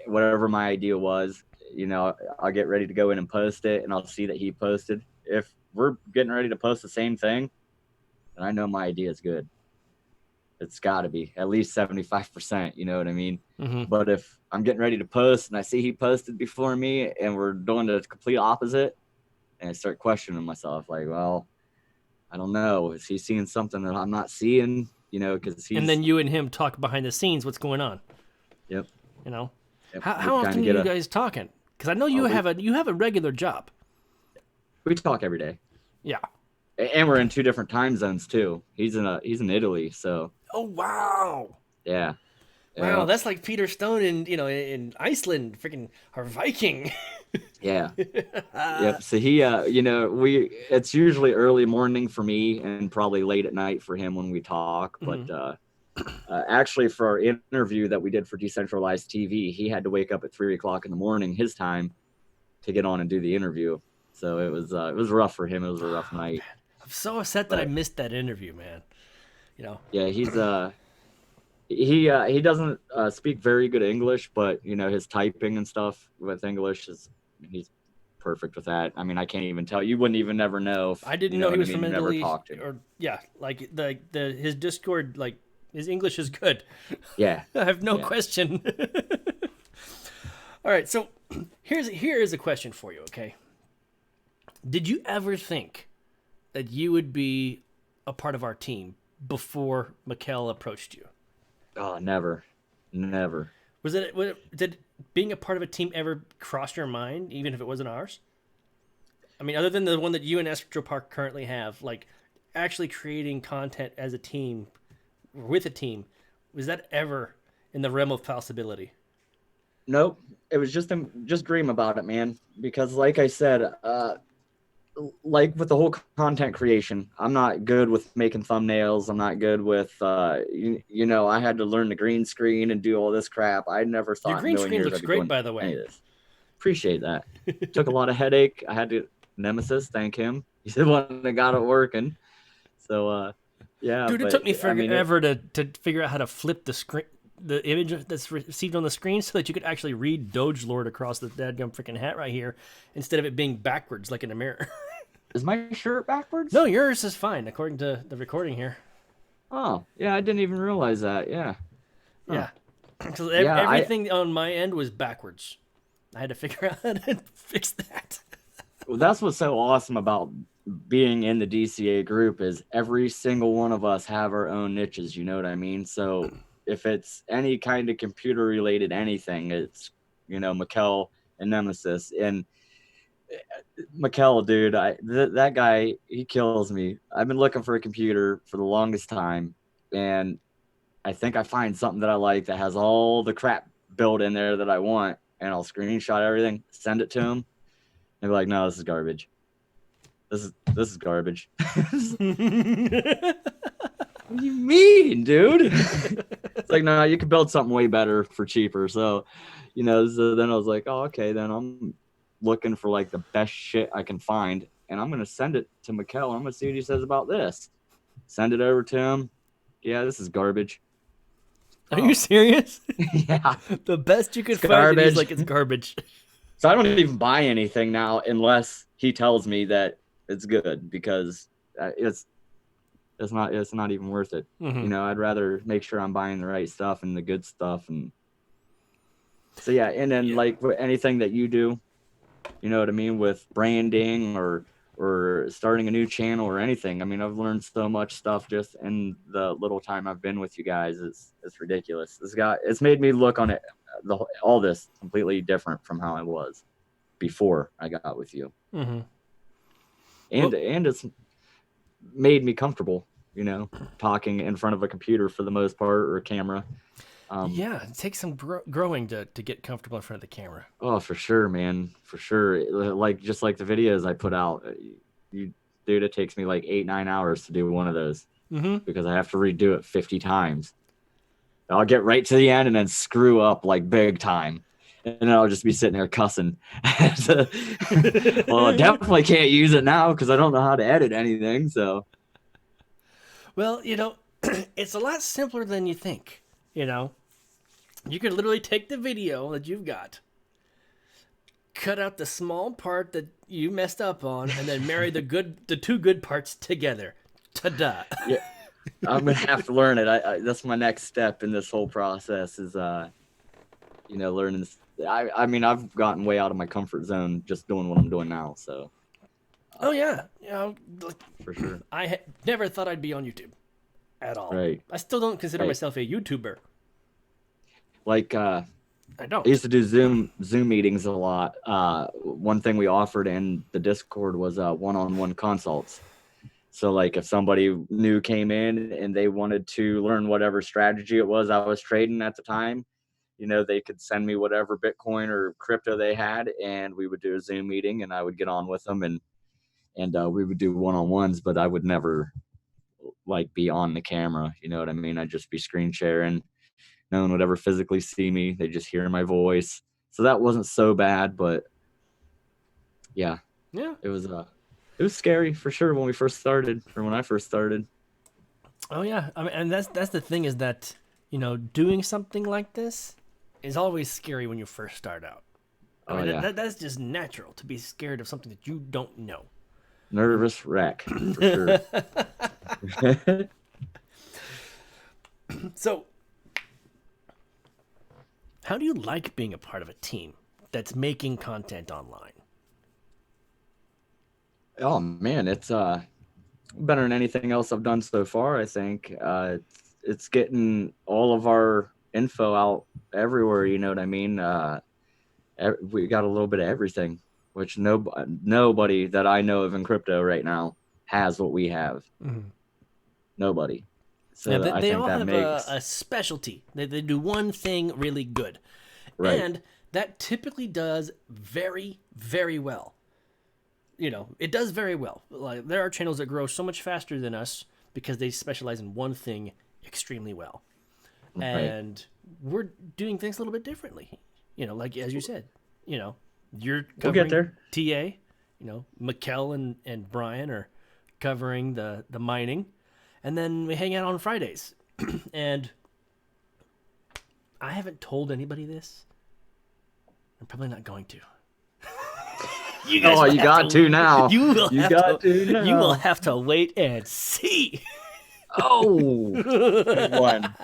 whatever my idea was, I'll get ready to go in and post it, and I'll see that he posted. If we're getting ready to post the same thing, and I know my idea is good. It's got to be at least 75%. You know what I mean? Mm-hmm. But if I'm getting ready to post and I see he posted before me and we're doing the complete opposite, and I start questioning myself, like, well, I don't know. Is he seeing something that I'm not seeing? You know, because And he's, then you and him talk behind the scenes. What's going on? yep, You know, yep. how We how kind often of are get you a, guys talking? Because I know oh, you have a regular job. we talk every day, Yeah. and we're in two different time zones too. He's in Italy, so Oh wow. yeah, Wow, yeah, that's like Peter Stone in in Iceland, freaking or Viking. yeah. Yep. So he, it's usually early morning for me and probably late at night for him when we talk. But Mhm. actually, for our interview that we did for Decentralized TV, he had to wake up at 3 o'clock in the morning his time to get on and do the interview. So it was rough for him. It was a rough Oh night. man, I'm so upset that I But missed that interview, man. You know. yeah, he doesn't speak very good English, but his typing and stuff with English is he's perfect with that. I mean, I can't even tell. You wouldn't even never know if I didn't you know know he what I was mean. from You never Italy, talked to him. or yeah, like the his Discord, like his English is good. Yeah, I have no yeah. question. All right, so here is a question for you. Okay, did you ever think that you would be a part of our team before Mikkel approached you? Oh, never, never. Did being a part of a team ever cross your mind, even if it wasn't ours? I mean, other than the one that you and Astro Park currently have, like actually creating content as a team or with a team, was that ever in the realm of possibility? Nope. It was just dream about it, man. Because like I said, like with the whole content creation, I'm not good with making thumbnails. I'm not good with I had to learn the green screen and do all this crap. I never Your thought in a green million screen years looks I'd be great, doing by the any way. of this. Appreciate that. Took a lot of headache. I had to Nemesis, thank him. He's the one that got it working. So yeah, Dude, it took but me I mean forever to figure out how to flip the screen, the image that's received on the screen, so that you could actually read Doge Lord across the dadgum freaking hat right here, instead of it being backwards like in a mirror. is my shirt No, backwards? yours is fine according to the recording here. Oh, yeah, I didn't even realize that. Yeah. Huh. Yeah, so Yeah, I everything on my end was backwards. I had to figure out how to fix that. well, that's what's so awesome about being in the DCA group is every single one of us have our own niches, you know what I mean? So if it's any kind of computer related anything, it's Mikkel and Nemesis. And Mikkel, dude, that guy, he kills me. I've been looking for a computer for the longest time, and I think I find something that I like that has all the crap built in there that I want, and I'll screenshot everything, send it to him, and be like, "No, this is garbage. This is garbage." What do you mean, dude? It's like, no, you could build something way better for cheaper. So, so then I was like, oh, okay, then I'm looking for like the best shit I can find, and I'm gonna send it to Mikkel. I'm gonna see what he says about this. Send it over to him. Yeah, this is garbage. Are you Oh, serious? yeah, The best you could it's find, and he's garbage. like, it's garbage. So I don't even buy anything now unless he tells me that it's good because it's not even worth it. Mm-hmm. I'd rather make sure I'm buying the right stuff and the good stuff. And so yeah, and then Yeah. like anything that you do, you know what I mean, with branding or starting a new channel or anything. I mean, I've learned so much stuff just in the little time I've been with you guys. It's ridiculous. It's made me look on it all this completely different from how I was before I got with you. Mm-hmm. And Well, and it's made me comfortable, talking in front of a computer for the most part or a camera. yeah, it takes some growing to get comfortable in front of the camera. Oh, for sure, man, for sure. Like just like the videos I put out, you dude, it takes me like 8-9 hours to do one of those Mm-hmm. because I have to redo it 50 times. I'll get right to the end and then screw up like big time. And then I'll just be sitting there cussing. Well, I definitely can't use it now because I don't know how to edit anything. So, Well, it's a lot simpler than you think. You know, you could literally take the video that you've got, cut out the small part that you messed up on, and then marry the two good parts together. Ta-da. Yeah, I'm gonna have to learn it. That's my next step in this whole process is learning this. I mean, I've gotten way out of my comfort zone just doing what I'm doing now. So Oh uh, yeah, for sure. never thought I'd be on YouTube at all. Right. I still don't consider Right. myself a YouTuber. Like I I don't. used to do Zoom meetings a lot. One thing we offered in the Discord was one-on-one consults. So like if somebody new came in and they wanted to learn whatever strategy it was I was trading at the time, they could send me whatever Bitcoin or crypto they had, and we would do a Zoom meeting, and I would get on with them, and we would do one-on-ones, but I would never like be on the camera. You know what I mean? I'd just be screen sharing. No one would ever physically see me. They just hear my voice. So that wasn't so bad, but yeah, Yeah. it was scary for sure when we first started, or when I first started. Oh yeah. I mean, and that's the thing is that doing something like this is always scary when you first start out. I Oh mean, yeah, that's just natural to be scared of something that you don't know. nervous wreck for sure. So, how do you like being a part of a team that's making content online? Oh man, it's better than anything else I've done so far. I think it's getting all of our info out everywhere. You know what I mean? We got a little bit of everything, which nobody that I know of in crypto right now has what we have. Mm-hmm. Nobody. Yeah, So I they think all that have makes a specialty. They do one thing really good. right. And that typically does very, very well. It does very well. Like there are channels that grow so much faster than us because they specialize in one thing extremely well. Right. And we're doing things a little bit differently. Like as you said, you know, you're We'll get covering there. TA, Mikkel and Brian are covering the mining. And then we hang out on Fridays. And I haven't told anybody this. I'm probably not going to. You guys Oh, will you have got to now. You will You have got to. to You will now. have to wait and see. Oh, good one.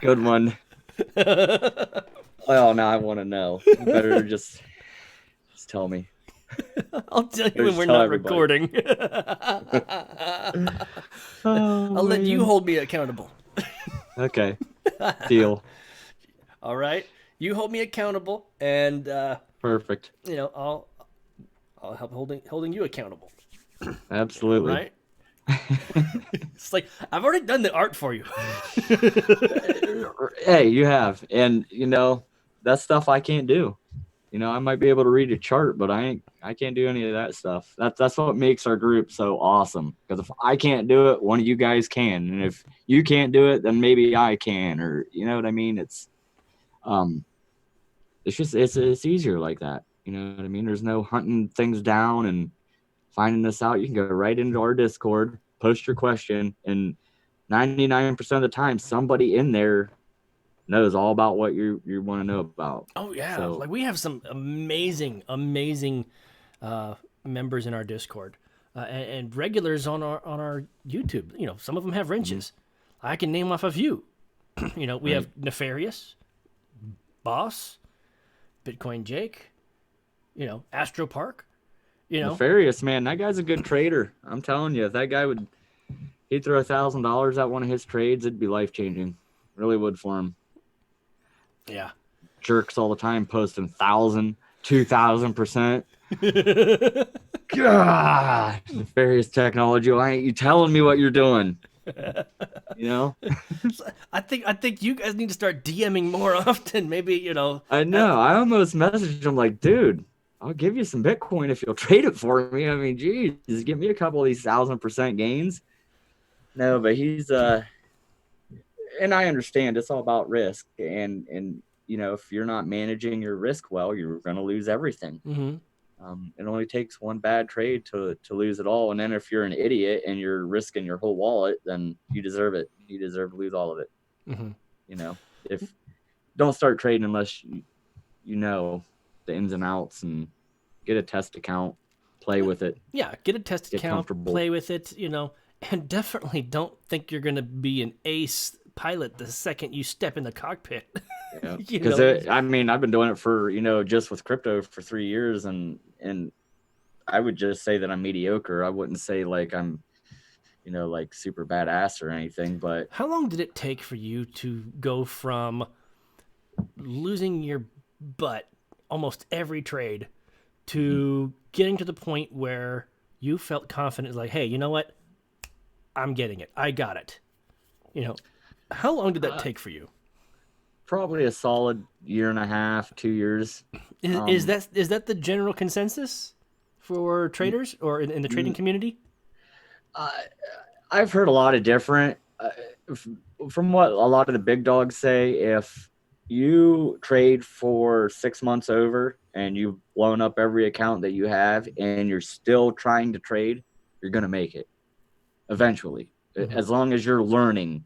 Good one. Well, now I want to know. You better just tell me. I'll tell you Better when just we're tell not everybody. recording. Oh I'll let you man. hold me accountable. Okay. Deal. All right, you hold me accountable, and Perfect. I'll help holding you accountable. All Absolutely. right. It's like I've already done the art for you. Hey, you have. And that stuff I can't do. I might be able to read a chart, but I can't do any of that stuff. That's what makes our group so awesome. Because if I can't do it, one of you guys can. And if you can't do it, then maybe I can. Or you know what I mean? Um it's just it's easier like that. You know what I mean? There's no hunting things down and finding this out. You can go right into our Discord, post your question, and 99% of the time somebody in there knows all about what you want to know about. Oh yeah, So like we have some amazing members in our Discord, and regulars on our YouTube. Some of them have wrenches. I can name off a few. We right. have Nefarious, Boss, Bitcoin Jake, Astro Park. You know, Nefarious, man, that guy's a good trader. I'm telling you, if that guy he'd throw $1,000 at one of his trades, it'd be life changing. Really would for him. yeah. Jerks all the time posting 1,000, 2,000%. God, nefarious technology. Why ain't you telling me what you're doing? You know, I think you guys need to start DMing more often. Maybe I know. I almost messaged him like, dude, I'll give you some Bitcoin if you'll trade it for me. I mean, geez, give me a couple of these 1,000% gains. No, but he's and I understand it's all about risk, and if you're not managing your risk well, you're going to lose everything. hmm It only takes one bad trade to lose it all, and then if you're an idiot and you're risking your whole wallet, then you deserve it. You deserve to lose all of it. hmm If don't start trading unless you know the ins and outs, and get a test account, play with it, Yeah, get a test get account, comfortable. play with it. and definitely don't think you're going to be an ace pilot the second you step in the cockpit. Yeah, you because know, I mean, I've been doing it for just with crypto for 3 years, and I would just say that I'm mediocre. I wouldn't say like I'm like super badass or anything, but how long did it take for you to go from losing your butt almost every trade mhm. to getting to the point where you felt confident, like, hey, you know what? I'm getting it. I got it. You know, how long did that uh, take for you? probably a solid year and a half, 2 years. Is Um, that the general consensus for traders or in the trading n- community? uh, I've heard a lot of different. From what a lot of the big dogs say, if you trade for 6 months over and you've blown up every account that you have and you're still trying to trade, you're going to make it eventually, Mm-hmm. as long as you're learning.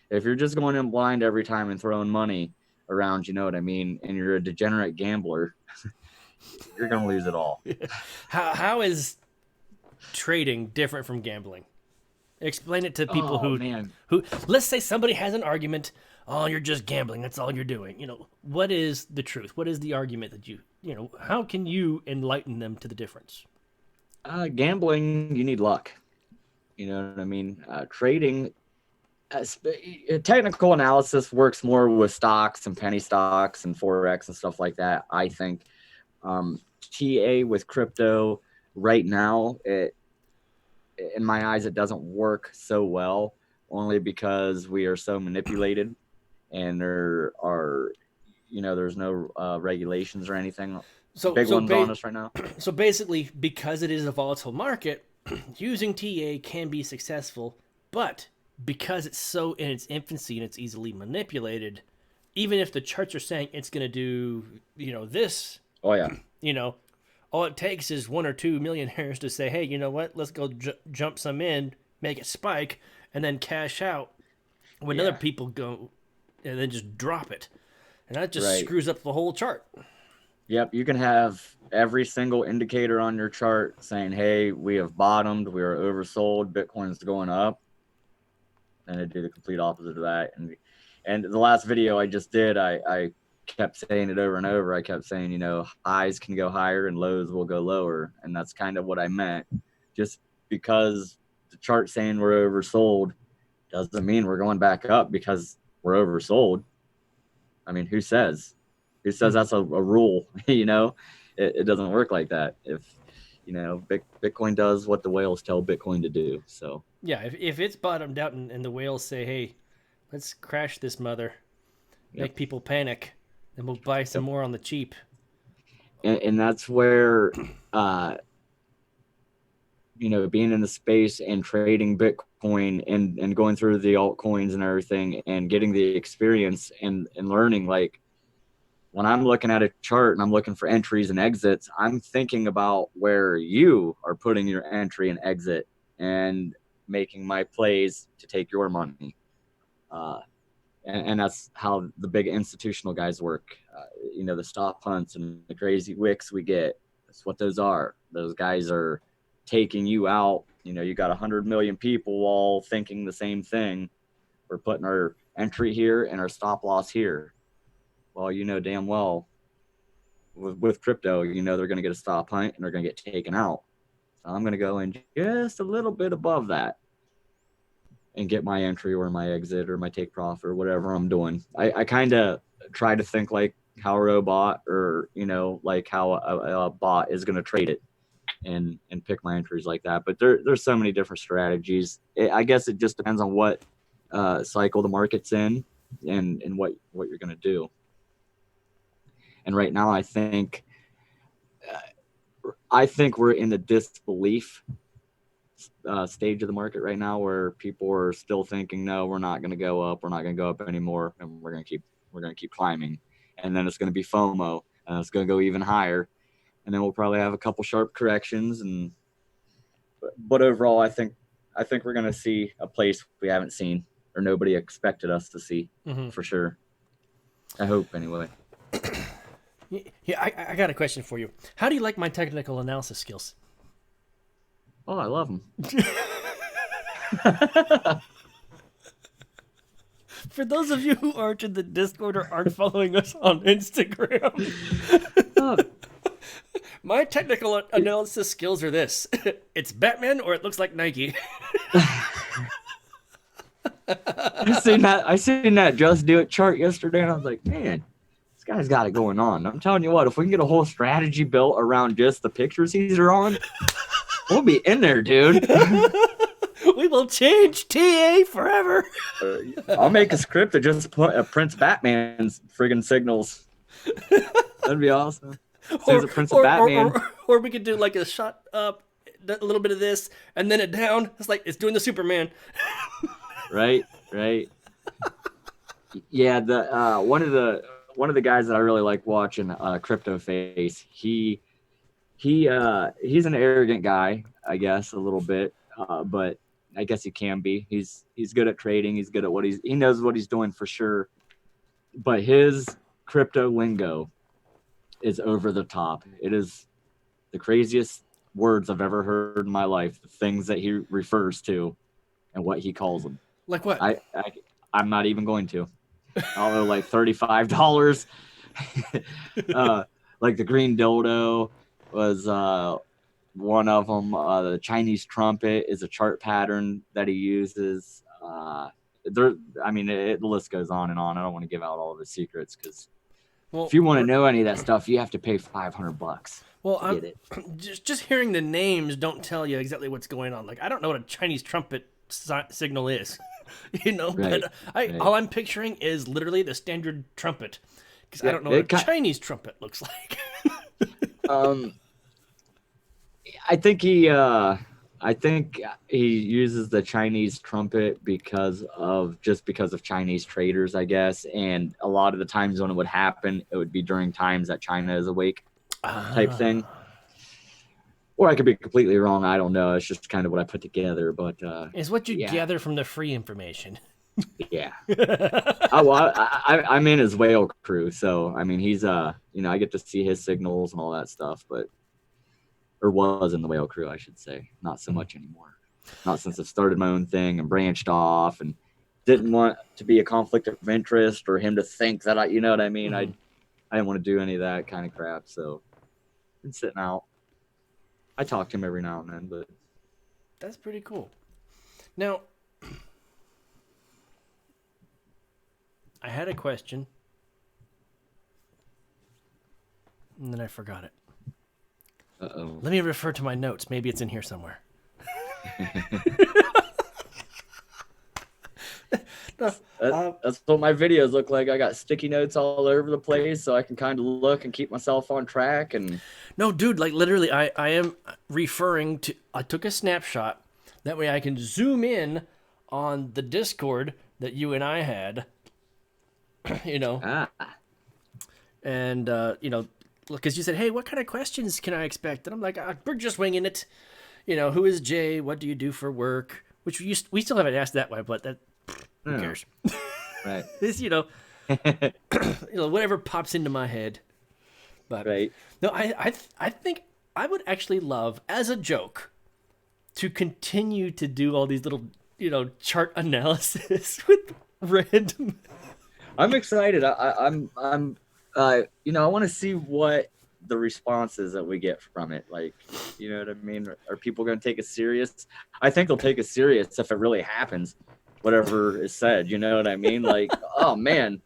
If you're just going in blind every time and throwing money around, you know what I mean, and you're a degenerate gambler, you're going to lose it all. How is trading different from gambling? Explain it to people Oh, who man. let's say somebody has an argument. Oh, you're just gambling. That's all you're doing. What is the truth? What is the argument that how can you enlighten them to the difference? Gambling, you need luck. You know what I mean? Trading, technical analysis works more with stocks and penny stocks and forex and stuff like that. I think TA with crypto right now, in my eyes, it doesn't work so well, only because we are so manipulated, and there are there's no regulations or anything So big so ones on ba- us right now. so basically, because it is a volatile market, using TA can be successful, but because it's so in its infancy and it's easily manipulated, even if the charts are saying it's going to do, this, Oh yeah. you know, all it takes is one or two millionaires to say, hey, you know what? Let's go jump some in, make it spike, and then cash out when other Yeah. people go and then just drop it. And that just Right. screws up the whole chart. Yep, you can have every single indicator on your chart saying, "Hey, we have bottomed, we are oversold, Bitcoin's going up," and it do the complete opposite of that. And the last video I just did, I kept saying it over and over. I kept saying, highs can go higher and lows will go lower, and that's kind of what I meant. Just because the chart saying we're oversold doesn't mean we're going back up because we're oversold. I mean, who says? Who says Mm-hmm. that's a rule? It doesn't work like that. If Bitcoin does what the whales tell Bitcoin to do. So Yeah, if it's bottomed out and the whales say, hey, let's crash this mother, yep, make people panic, then we'll buy some yep. more on the cheap. And that's where uh, being in the space and trading Bitcoin and going through the altcoins and everything and getting the experience and learning, like when I'm looking at a chart and I'm looking for entries and exits, I'm thinking about where you are putting your entry and exit and making my plays to take your money. Uh, and that's how the big institutional guys work. The stop hunts and the crazy wicks we get. That's what those are. Those guys are taking you out. You got 100 million people all thinking the same thing. We're putting our entry here and our stop loss here. Well, damn well with crypto, they're going to get a stop hunt and they're going to get taken out. So I'm going to go in just a little bit above that and get my entry or my exit or my take profit or whatever I'm doing. I kind of try to think like how a robot or, like how a bot is going to trade it and pick my entries like that. But there's so many different strategies. I guess it just depends on what cycle the market's in and what you're going to do. And right now, I think we're in the disbelief stage of the market right now, where people are still thinking, no, we're not going to go up, we're not going to go up anymore, and we're going to keep climbing, and then it's going to be FOMO, and it's going to go even higher, and then we'll probably have a couple sharp corrections, but overall, I think we're going to see a place we haven't seen or nobody expected us to see, Mm-hmm. for sure. I hope anyway. Yeah, I got a question for you. How do you like my technical analysis skills? Oh, I love them. For those of you who aren't in the Discord or aren't following us on Instagram, Oh, my technical analysis skills are this: it's Batman or it looks like Nike. I seen that Just Do It chart yesterday, and I was like, man, this guy's got it going on. I'm telling you what, if we can get a whole strategy built around just the pictures he's drawing, we'll be in there, dude. We will change TA forever. I'll make a script that just prints Batman's friggin' signals. That'd be awesome. As soon as it prints a Batman. Or we could do like a shot up, a little bit of this, and then it down. It's like it's doing the Superman. Right. Yeah, the one of the guys that I really like watching, Crypto Face. He's an arrogant guy, I guess, a little bit, but I guess he can be. He's good at trading. He's good at he knows what he's doing for sure. But his crypto lingo is over the top. It is the craziest words I've ever heard in my life. The things that he refers to and what he calls them. Like what? I'm not even going to. Although like $35. Like the green dildo was one of them. The Chinese trumpet is a chart pattern that he uses. The list goes on and on. I don't want to give out all of the secrets because if you want to know any of that stuff, you have to pay $500. Well, I'm just hearing the names don't tell you exactly what's going on. Like I don't know what a Chinese trumpet signal is, Right, but all I'm picturing is literally the standard trumpet because I don't know what a Chinese trumpet looks like. I think he uses the Chinese trumpet because of Chinese traders, I guess. And a lot of the times when it would happen, it would be during times that China is awake, type thing. Or I could be completely wrong. I don't know. It's just kind of what I put together. But it's what you gather from the free information. Yeah. I'm in his whale crew, so I mean he's I get to see his signals and all that stuff, or was in the whale crew, I should say. Not so much anymore. Not since I started my own thing and branched off and didn't want to be a conflict of interest or him to think that I what I mean. I didn't want to do any of that kind of crap, so been sitting out. I talk to him every now and then, but that's pretty cool. Now, I had a question, and then I forgot it. Uh-oh. Let me refer to my notes. Maybe it's in here somewhere. That's what my videos look like. I got sticky notes all over the place so I can kind of look and keep myself on track. And no, dude, like literally, I am referring to, I took a snapshot. That way I can zoom in on the Discord that you and I had, and, because you said, hey, what kind of questions can I expect? And I'm like, we're just winging it. Who is Jay? What do you do for work? Which we still haven't asked that way, but who cares? Right. It's, whatever pops into my head. But right. No, I think I would actually love, as a joke, to continue to do all these little, chart analysis with random. I'm excited. I want to see what the responses that we get from it. Like, you know what I mean? Are people going to take it serious? I think they'll take it serious if it really happens. Whatever is said, you know what I mean? Like, oh man,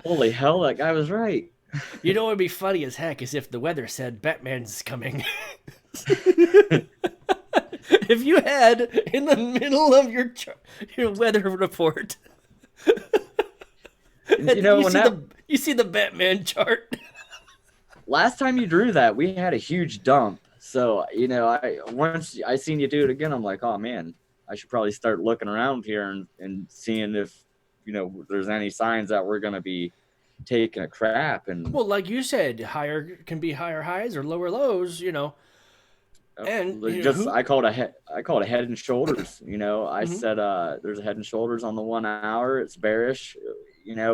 holy hell, that guy was right. What would be funny as heck is if the weather said Batman's coming. If you had in the middle of your weather report, you see the Batman chart. Last time you drew that, we had a huge dump. So once I seen you do it again, I'm like, oh man, I should probably start looking around here and seeing if there's any signs that we're gonna be taking a crap. And well, like you said, higher can be higher highs or lower lows. And I call it a head and shoulders. I said there's a head and shoulders on the 1 hour. It's bearish.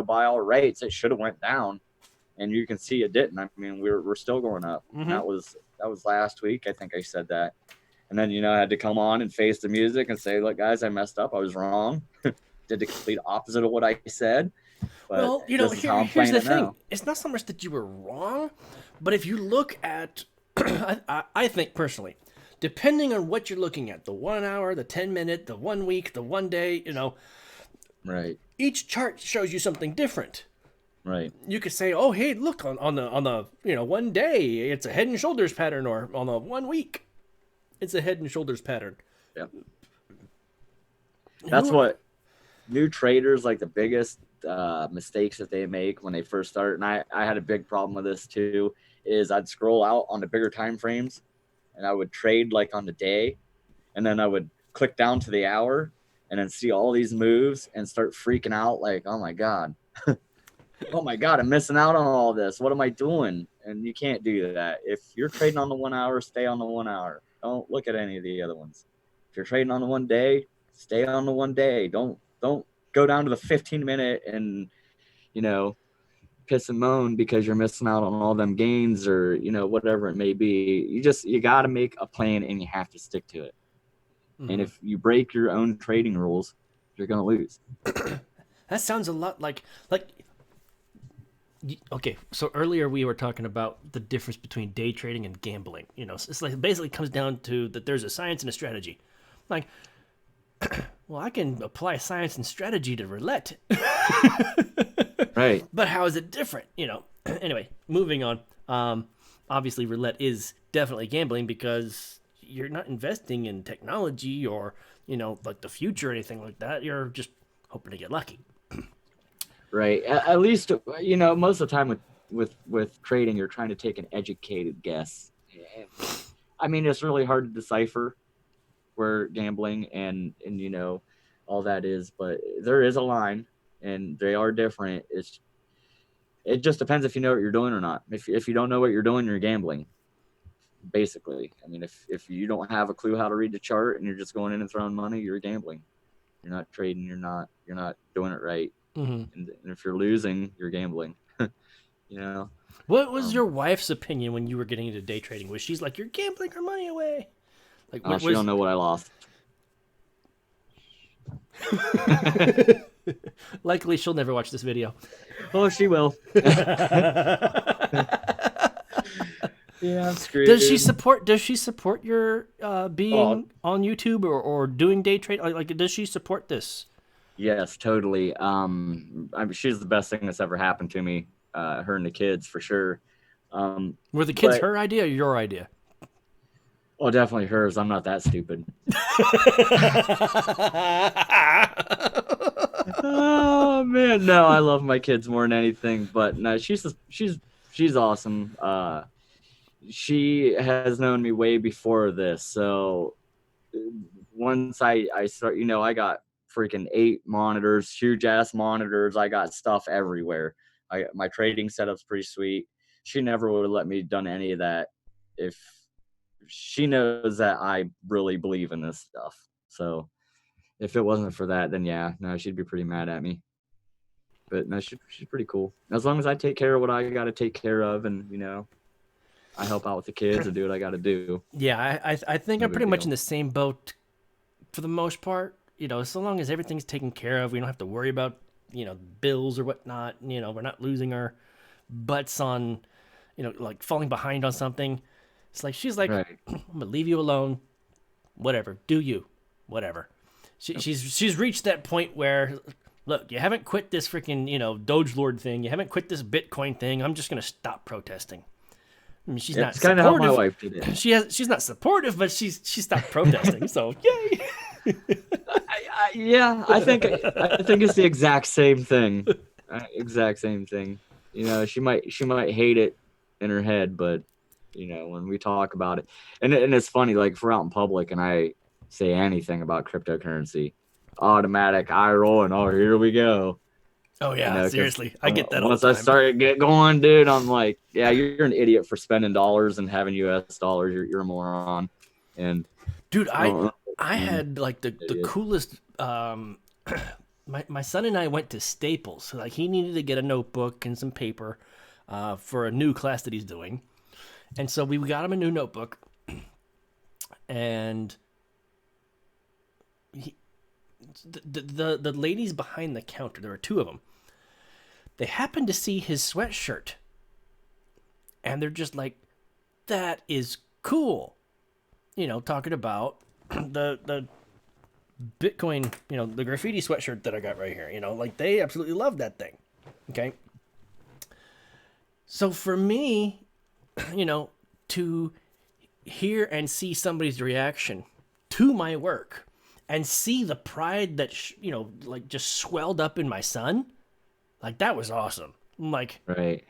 By all rates, it should have went down, and you can see it didn't. I mean, we're still going up. Mm-hmm. That was last week. I think I said that. And then, I had to come on and face the music and say, look, guys, I messed up. I was wrong. Did the complete opposite of what I said. But Well, this is how I'm here's playing the it thing. now. It's not so much that you were wrong, but if you look at, I think personally, depending on what you're looking at, the 1 hour, the 10 minute, the 1 week, the 1 day, Right. each chart shows you something different. Right. You could say, oh, hey, look on the 1 day, it's a head and shoulders pattern, or on the 1 week, it's a head and shoulders pattern. Yeah. That's what new traders, like, the biggest mistakes that they make when they first start, and I had a big problem with this too, is I'd scroll out on the bigger time frames and I would trade like on the day, and then I would click down to the hour and then see all these moves and start freaking out like, oh my God. Oh my God, I'm missing out on all this. What am I doing? And you can't do that. If you're trading on the 1 hour, stay on the 1 hour. Don't look at any of the other ones. If you're trading on the 1 day, stay on the 1 day. Don't go down to the 15 minute and, you know, piss and moan because you're missing out on all them gains or, whatever it may be. You got to make a plan and you have to stick to it. Mm-hmm. And if you break your own trading rules, you're going to lose. That sounds a lot like okay, so earlier we were talking about the difference between day trading and gambling. It's like, it basically comes down to that there's a science and a strategy. Like, well, I can apply science and strategy to roulette. Right. But how is it different? Anyway, moving on. Obviously roulette is definitely gambling because you're not investing in technology or, like the future or anything like that. You're just hoping to get lucky. Right. At least, most of the time with trading, you're trying to take an educated guess. I mean, it's really hard to decipher where gambling and all that is, but there is a line, and they are different. It just depends if you know what you're doing or not. If you don't know what you're doing, you're gambling. Basically, I mean, if you don't have a clue how to read the chart and you're just going in and throwing money, you're gambling. You're not trading. You're not doing it right. Mm-hmm. And if you're losing, you're gambling. What was your wife's opinion when you were getting into day trading? Was she's like, you're gambling her money away? Like, what She was... don't know what I lost. Likely she'll never watch this video. Oh, she will. Yeah, I'm screwed. Does she support your being on YouTube or doing day trade? Like, does she support this? Yes, totally. She's the best thing that's ever happened to me. Her and the kids, for sure. Were the kids her idea or your idea? Well, definitely hers. I'm not that stupid. Oh man, no, I love my kids more than anything. But no, she's awesome. She has known me way before this. So once I start, I got freaking 8 monitors, huge ass monitors. I got stuff everywhere. My trading setup's pretty sweet. She never would have let me done any of that if she knows that I really believe in this stuff. So if it wasn't for that, then yeah, no, she'd be pretty mad at me. But no, she's pretty cool. As long as I take care of what I got to take care of, and I help out with the kids and do what I got to do. Yeah, I think I'm pretty much in the same boat for the most part. So long as everything's taken care of, we don't have to worry about bills or whatnot. We're not losing our butts on like falling behind on something. It's like she's like, right. I'm gonna leave you alone. Whatever, do you? Whatever. She's reached that point where, look, you haven't quit this freaking Doge Lord thing. You haven't quit this Bitcoin thing. I'm just gonna stop protesting. I mean, she's not supportive. It's kind of how my wife did it. She's not supportive, but she stopped protesting. So yay. Yeah, I think it's the exact same thing. Exact same thing. She might hate it in her head, but when we talk about it, and it's funny, like if we're out in public and I say anything about cryptocurrency, automatic eye roll and oh, here we go. Oh yeah, seriously, I get that. Once all the time. I start get going, dude, I'm like, yeah, you're an idiot for spending dollars and having US dollars. You're a moron. And dude, I had like the coolest. My son and I went to Staples. So, like, he needed to get a notebook and some paper for a new class that he's doing. And so we got him a new notebook. and he, the ladies behind the counter, there were two of them. They happened to see his sweatshirt, and they're just like, "That is cool," talking about the Bitcoin, the graffiti sweatshirt that I got right here. Like they absolutely love that thing. Okay. So for me, to hear and see somebody's reaction to my work and see the pride that, like just swelled up in my son, like that was awesome. I'm like, Right.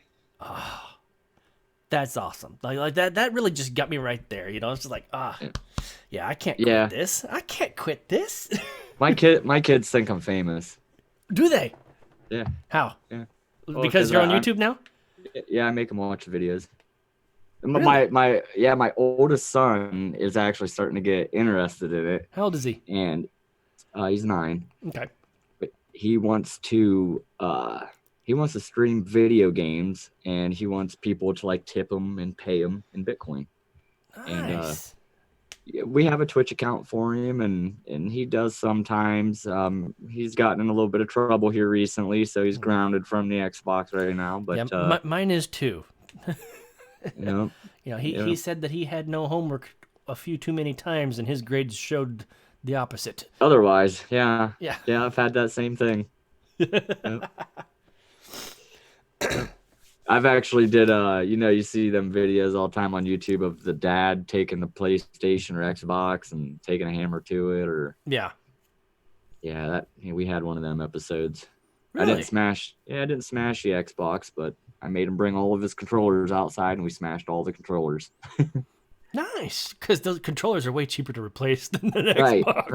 that's awesome. Like that really just got me right there. It's just like, yeah, I can't quit Yeah. this. I can't quit this. My kids think I'm famous. Do they? Yeah. How? Yeah. Well, Because because you're on YouTube now? yeah, I make them watch videos. Really? My oldest son is actually starting to get interested in it, How old is he? and he's 9. Okay. But he wants to stream video games, and he wants people to like tip him and pay him in Bitcoin. And Nice. yeah, we have a Twitch account for him, and he does sometimes. He's gotten in a little bit of trouble here recently, so he's grounded from the Xbox right now. Yeah, But mine is too. you know, He, yeah. he said that he had no homework a few too many times, and his grades showed the opposite. Otherwise, yeah, Yeah. yeah, I've had that same thing. Yep. Yep. I've actually did you see them videos all the time on YouTube of the dad taking the PlayStation or Xbox and taking a hammer to it, or Yeah. we had one of them episodes. Really? I didn't smash the Xbox, but I made him bring all of his controllers outside and we smashed all the controllers. Nice, because those controllers are way cheaper to replace than an Right, Xbox.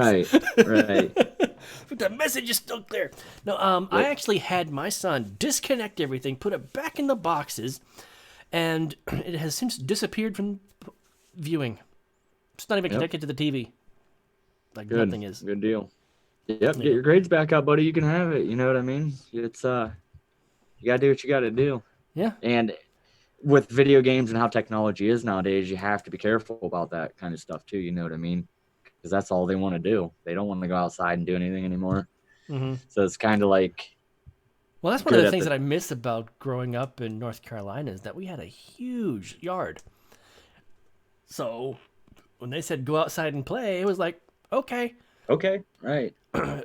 right. But the message is still clear. No, I Yep. actually had my son disconnect everything, put it back in the boxes, and it has since disappeared from viewing. It's not even Yep. connected to the TV. Like Good. nothing is. Good deal. Yep, get your grades back up, buddy. You can have it. You know what I mean? It's you gotta do what you gotta do. Yeah. And with video games and how technology is nowadays, you have to be careful about that kind of stuff too. You know what I mean? Because that's all they want to do. They don't want to go outside and do anything anymore. Mm-hmm. So it's kind of like Well, that's one of the things that I miss about growing up in North Carolina is that we had a huge yard. So when they said go outside and play, it was like, okay, okay, right,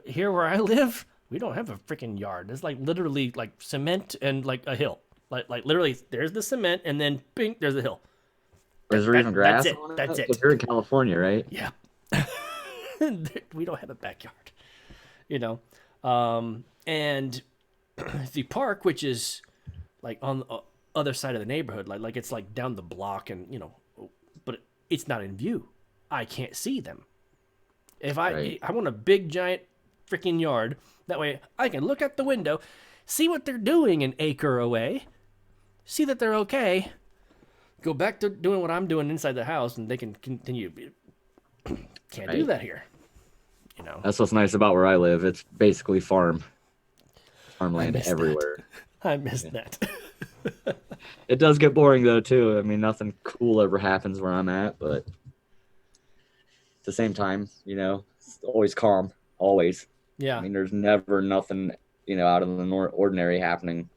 here where I live, we don't have a freaking yard. It's like literally like cement and like a hill. Like literally, there's the cement and then bing, there's a hill. is there even grass? That's it. On That's it. 'Cause you're in California, right? Yeah. We don't have a backyard, and the park, which is like on the other side of the neighborhood, like it's like down the block, and but it's not in view. I can't see them. If Right. I want a big giant freaking yard, that way I can look out the window, see what they're doing an acre away, see that they're okay, go back to doing what I'm doing inside the house, and they can continue. Can't do Right. that here. That's what's nice about where I live. It's basically farmland miss that. everywhere. I missed that. It does get boring though too. I mean, nothing cool ever happens where I'm at, but at the same time, it's always calm. Always. Yeah. I mean, there's never nothing, out of the ordinary happening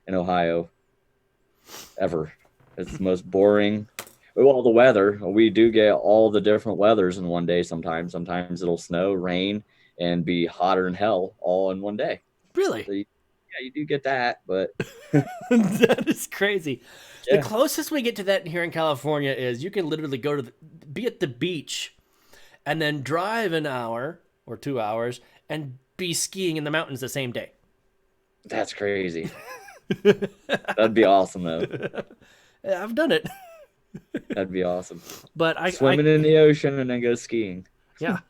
in Ohio ever. It's the most boring. Well, the weather, we do get all the different weathers in one day sometimes. Sometimes it'll snow, rain, and be hotter than hell all in one day. Really? So you do get that, but That is crazy. Yeah. The closest we get to that here in California is you can literally go to be at the beach and then drive an hour or 2 hours and be skiing in the mountains the same day. that's crazy. That'd be awesome, though. Yeah, I've done it. That'd be awesome. But I Swimming in the ocean and then go skiing. yeah.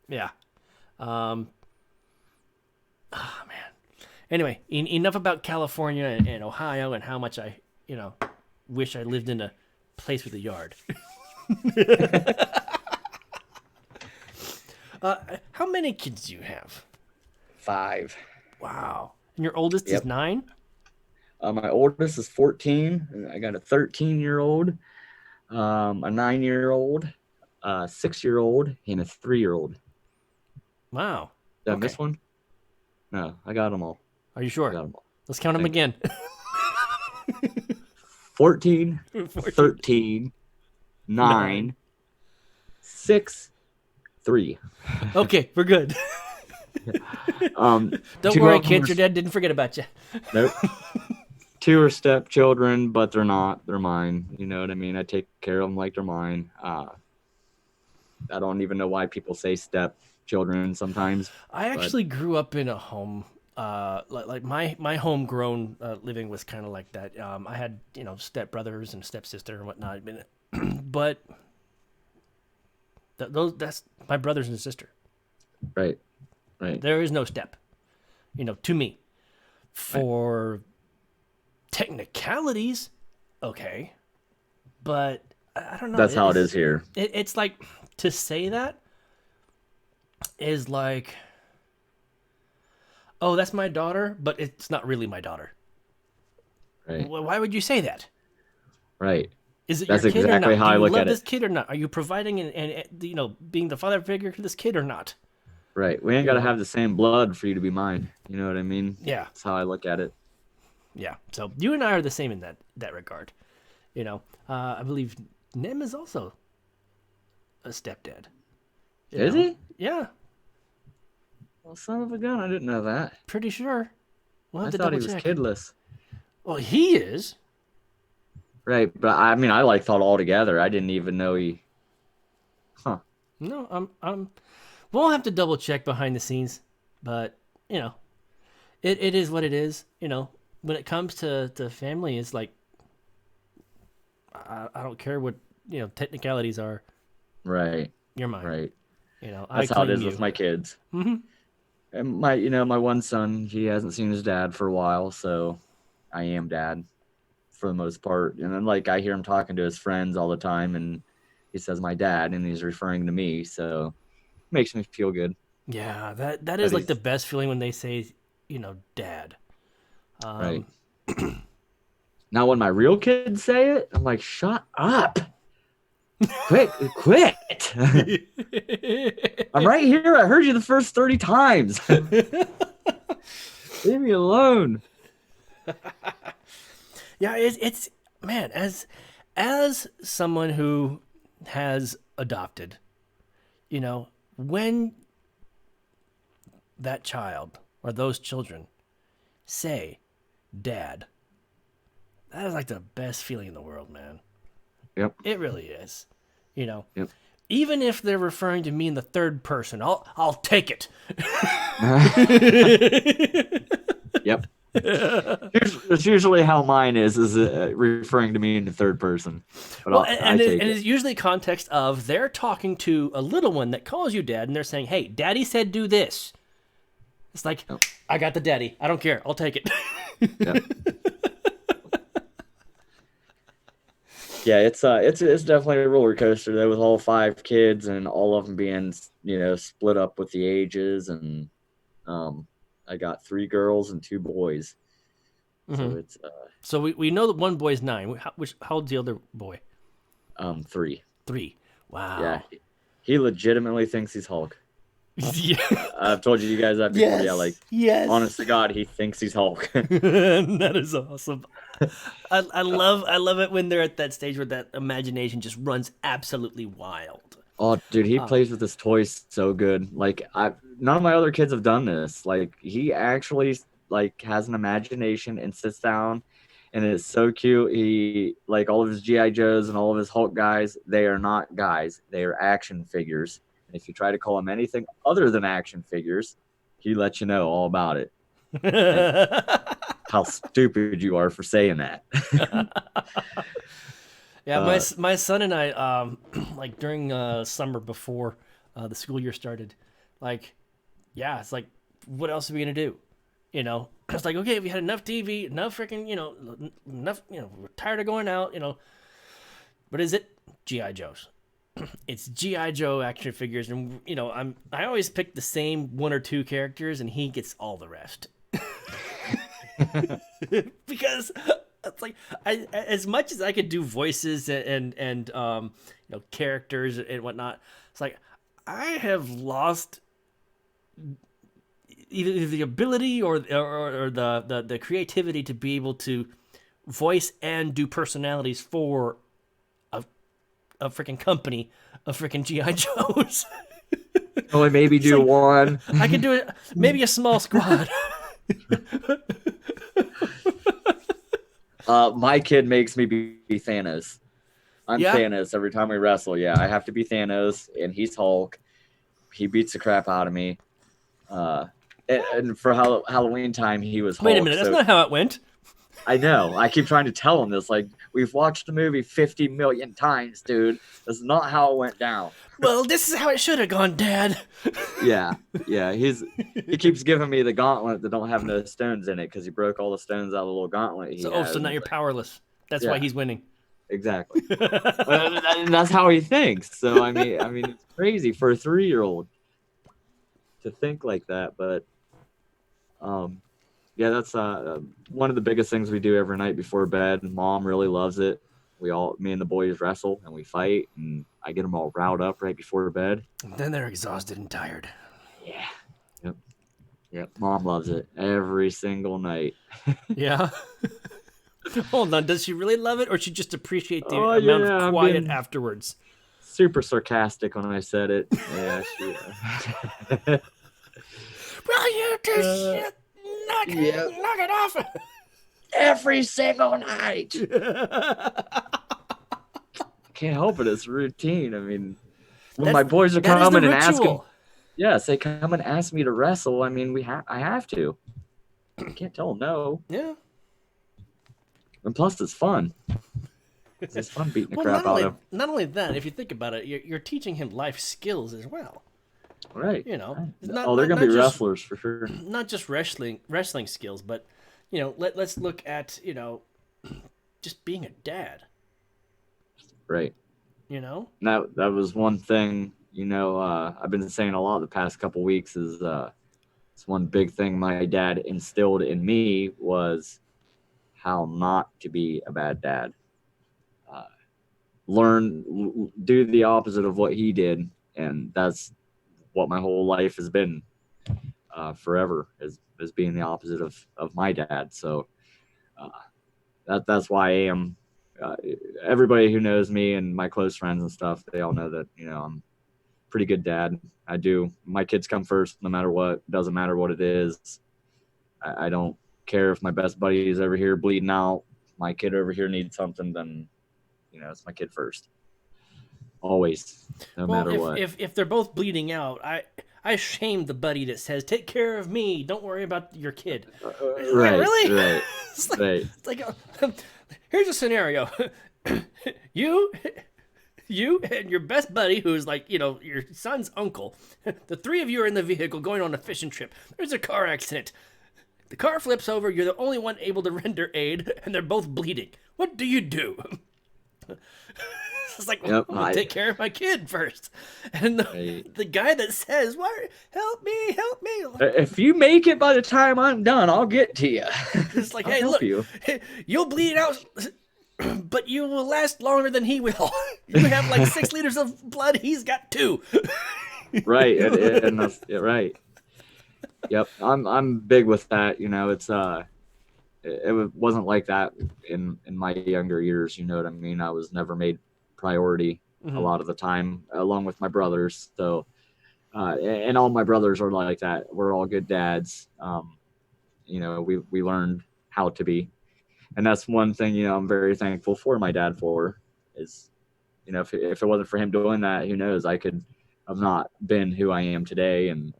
Yeah. Oh man. Anyway, enough about California and Ohio and how much I, wish I lived in a place with a yard. How many kids do you have? 5. Wow. And your oldest Yep. is 9? My oldest is 14. And I got a 13-year-old, a 9-year-old, a 6-year-old and a 3-year-old. Wow. Did I miss Okay. one? No, I got them all. Are you I sure? got them all. Let's count them Thank you. again. 14, 14. 13, 9. 9, 6, 3. Okay, we're good. Don't Two worry, of them are kids. Your dad didn't forget about you. nope. Two are stepchildren, but they're not. They're mine. You know what I mean? I take care of them like they're mine. I don't even know why people say stepchildren sometimes, I but actually grew up in a home. Like my homegrown living was kind of like that. I had step brothers and stepsister and whatnot, but that's my brothers and sister. right, right, There is no step, to me. right. For technicalities, okay, but I don't know. That's how it is here. It's like to say that is like, oh, that's my daughter, but it's not really my daughter. Right, Why would you say that? right. Is it your That's kid or exactly not? how Do I you look love at it. this kid or not? Are you providing and being the father figure to this kid or not? Right. We ain't You got to know? have the same blood for you to be mine. You know what I mean? Yeah, That's how I look at it. yeah. So you and I are the same in that regard. I believe Nem is also a stepdad. Is he? Yeah, Well, son of a gun, I didn't know that. pretty sure. We'll have I to thought double he was check. kidless. Well, he is. Right, but I mean, I like thought altogether. I didn't even know he. Huh. No, I'm. We'll have to double check behind the scenes, but you know, it is what it is. When it comes to family, it's like I don't care what technicalities are. Right, You're mine. right. I That's how it claim is with you. my kids. Hmm. And my one son, he hasn't seen his dad for a while, so I am dad for the most part. And then like I hear him talking to his friends all the time, and he says my dad, and he's referring to me, so it makes me feel good Yeah, that that is like the he's best feeling when they say, dad. right. Um, Now when my real kids say it, I'm like, shut up. Quit. I'm right here. I heard you the first 30 times. Leave me alone. yeah, it's man, as someone who has adopted, when that child or those children say dad, that is like the best feeling in the world, man. Yep. It really is. You know, Yep. even if they're referring to me in the third person, I'll take it. Yep. It's usually how mine is referring to me in the third person, but Well, I take and it. it's usually context of they're talking to a little one that calls you dad, and they're saying, "Hey, daddy said do this." It's like, Yep. I got the daddy. I don't care. I'll take it. Yep. Yeah, it's definitely a roller coaster though, with all 5 kids and all of them being split up with the ages, and um, I got 3 girls and 2 boys, Hmm. so it's So we know that one boy's 9. How old's the other boy? 3. 3. Yeah, Wow. he legitimately thinks he's Hulk. Yeah. I've told you guys that before. Yeah, like Yes. honest to God, he thinks he's Hulk. That is awesome. I love it when they're at that stage where that imagination just runs absolutely wild. Oh, dude, he plays with his toys so good. Like none of my other kids have done this. Like he actually like has an imagination and sits down, and it's so cute. He like all of his GI Joes and all of his Hulk guys. They are not guys. They are action figures. And if you try to call them anything other than action figures, he lets you know all about it and how stupid you are for saying that. Yeah, uh, my son and I, like during summer before the school year started, like, yeah, it's like, what else are we gonna do? It's like, okay, we had enough TV, enough freaking, enough, we're tired of going out, What is it? GI Joes. It's GI Joe action figures, and I always pick the same 1 or 2 characters, and he gets all the rest because It's like as much as I could do voices and characters and whatnot. It's like I have lost either the ability or the creativity to be able to voice and do personalities for a freaking company of freaking GI Joes. Only maybe It's do like one. I could do it, maybe a small squad. My kid makes me be Thanos. I'm Yeah. Thanos every time we wrestle. Yeah, I have to be Thanos, and he's Hulk. He beats the crap out of me. Uh, and for Halloween time, he was Wait a Hulk. minute, that's So not how it went. I know. I keep trying to tell him this. Like, we've watched the movie 50 million times, dude. That's not how it went down. Well, this is how it should have gone, Dad. Yeah, yeah. He keeps giving me the gauntlet that don't have no stones in it because he broke all the stones out of the little gauntlet he So has. now And you're it's like, powerless. That's why yeah, he's winning. exactly. And that's how he thinks. So I mean, it's crazy for a 3-year-old to think like that. But um, yeah, that's one of the biggest things we do every night before bed. Mom really loves it. Me and the boys wrestle and we fight, and I get them all riled up right before bed. And then they're exhausted and tired. Yeah. Yep. Yep. Mom loves it every single night. Yeah. Hold on, does she really love it, or she just appreciate the Oh amount of yeah, I'm quiet being afterwards? super sarcastic when I said it. Yeah, she. Well, you just Uh, knock, yeah. knock it off. Every single night. Can't help it. It's routine. I mean, when my boys are that is the coming and asking, ritual. yes, they come and ask me to wrestle. I mean, I have to. I can't tell them no. Yeah. And plus, it's fun. It's fun beating the Well, crap out of. not only that, if you think about it, you're teaching him life skills as well. Right. You know, Right. it's not, Oh, they're not, gonna not be just wrestlers for sure. not just wrestling skills, but let's look at just being a dad. Right. You know. That was one thing. I've been saying a lot the past couple weeks is it's one big thing my dad instilled in me was how not to be a bad dad. Uh, do the opposite of what he did, and that's what my whole life has been forever is being the opposite of my dad. So uh, that's why I am. Uh, Everybody who knows me and my close friends and stuff, they all know that I'm a pretty good dad. I do. My kids come first, no matter what. Doesn't matter what it is. I don't care if my best buddy is over here bleeding out. My kid over here needs something, then it's my kid first. Always, no Well, matter what. if they're both bleeding out, I shame the buddy that says, "Take care of me. Don't worry about your kid." Like, Right, really? right, It's like, right. it's like here's a scenario. you you and your best buddy, who's like, your son's uncle, the three of you are in the vehicle going on a fishing trip. There's a car accident. The car flips over. You're the only one able to render aid, and they're both bleeding. What do you do? It's like, Yep, I'm gonna take care of my kid first. And the guy that says, "Why, help me, help me." If you make it by the time I'm done, I'll get to you. It's like, I'll hey, help look, you. you'll bleed out, but you will last longer than he will. You have like 6 liters of blood. He's got 2. Right, and that's right. Yep, I'm big with that. It wasn't like that in my younger years. You know what I mean? I was never made priority a lot of the time, along with my brothers. So, and all my brothers are like that. We're all good dads. We learned how to be, and that's one thing I'm very thankful for my dad for. Is if it wasn't for him doing that, who knows? I could have not been who I am today and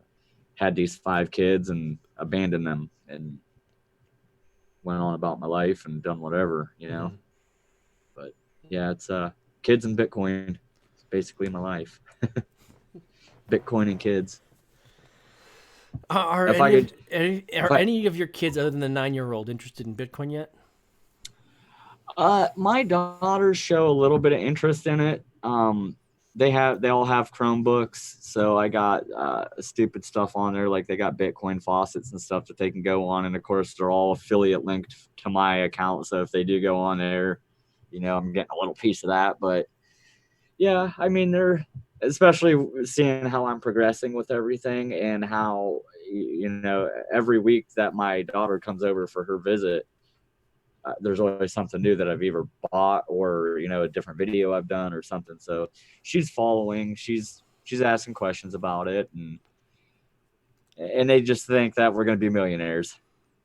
had these 5 kids and abandoned them and went on about my life and done whatever. But yeah, it's kids and Bitcoin. It's basically my life. Bitcoin and kids. Are If any, I of, could, any of your kids other than the 9-year-old interested in Bitcoin yet? my daughters show a little bit of interest in it. they all have Chromebooks, so I got stupid stuff on there, like they got Bitcoin faucets and stuff that they can go on, and of course they're all affiliate linked to my account. So if they do go on there, I'm getting a little piece of that. But yeah, I mean, they're especially seeing how I'm progressing with everything and how every week that my daughter comes over for her visit, there's always something new that I've either bought or a different video I've done or something. So she's following, she's asking questions about it, and they just think that we're going to be millionaires.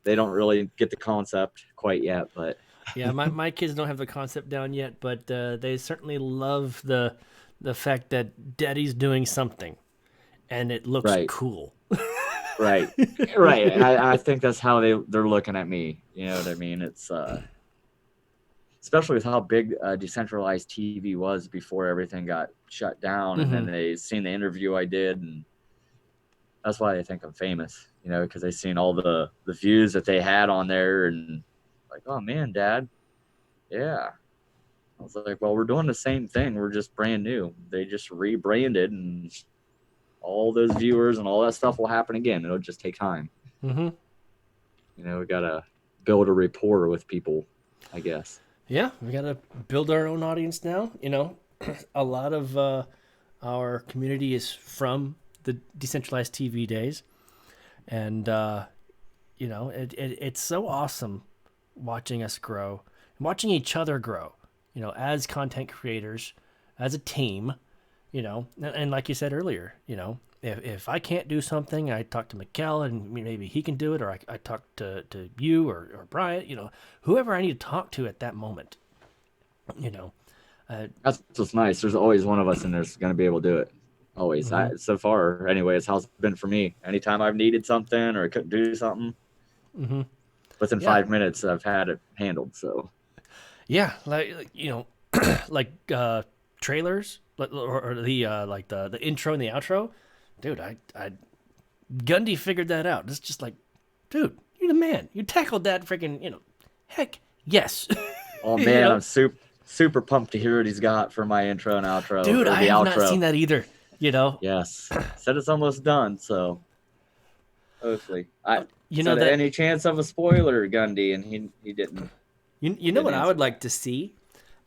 They don't really get the concept quite yet, but Yeah, my kids don't have the concept down yet, but they certainly love the fact that daddy's doing something and it looks right, cool. right, right. And I think that's how they're looking at me. You know what I mean? It's especially with how big decentralized TV was before everything got shut down, and then Mm-hmm. they seen the interview I did, and that's why they think I'm famous. Because they seen all the views that they had on there, and like, oh man, Dad, yeah. I was like, well, we're doing the same thing. We're just brand new. They just rebranded, and all those viewers and all that stuff will happen again. It'll just take time. Mm-hmm. We gotta build a rapport with people, I guess. Yeah, we got to build our own audience now. A lot of our community is from the decentralized TV days, and it's so awesome watching us grow, watching each other grow. As content creators, as a team. And like you said earlier, if I can't do something, I talk to Mikkel and maybe he can do it, or I talk to you or Brian, whoever I need to talk to at that moment. You know, That's what's nice. There's always one of us in there's going to be able to do it. Always. mm-hmm, So far, anyway, it's how it's been for me. Anytime I've needed something or I couldn't do something, mm-hmm. within Yeah, 5 minutes, I've had it handled. So, yeah, like trailers, or the like the intro and the outro, dude. I Gundy figured that out. It's just like, dude, you're the man. You tackled that freaking, heck yes. oh you man, know, I'm super pumped to hear what he's got for my intro and outro dude, or I the have not outro. seen that either. Yes, said it's almost done. So hopefully, I You know said that any chance of a spoiler, Gundy, and he didn't you know didn't what I would answer like that. to see.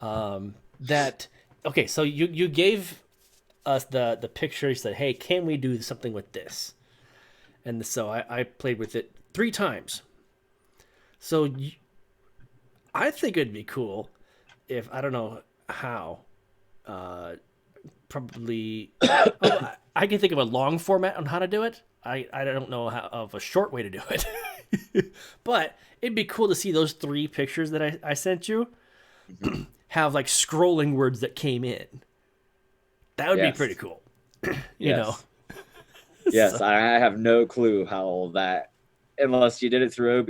That okay, so you gave us the picture. You said, hey, can we do something with this? And so I played with it 3 times. So I think it'd be cool if I don't know how. Probably. Oh, I can think of a long format on how to do it. I don't know how of a short way to do it. But it'd be cool to see those 3 pictures that I sent you Mhm. have like scrolling words that came in. That would be pretty Yes, cool. you know. yes. So, Yes, I have no clue how that, unless you did it through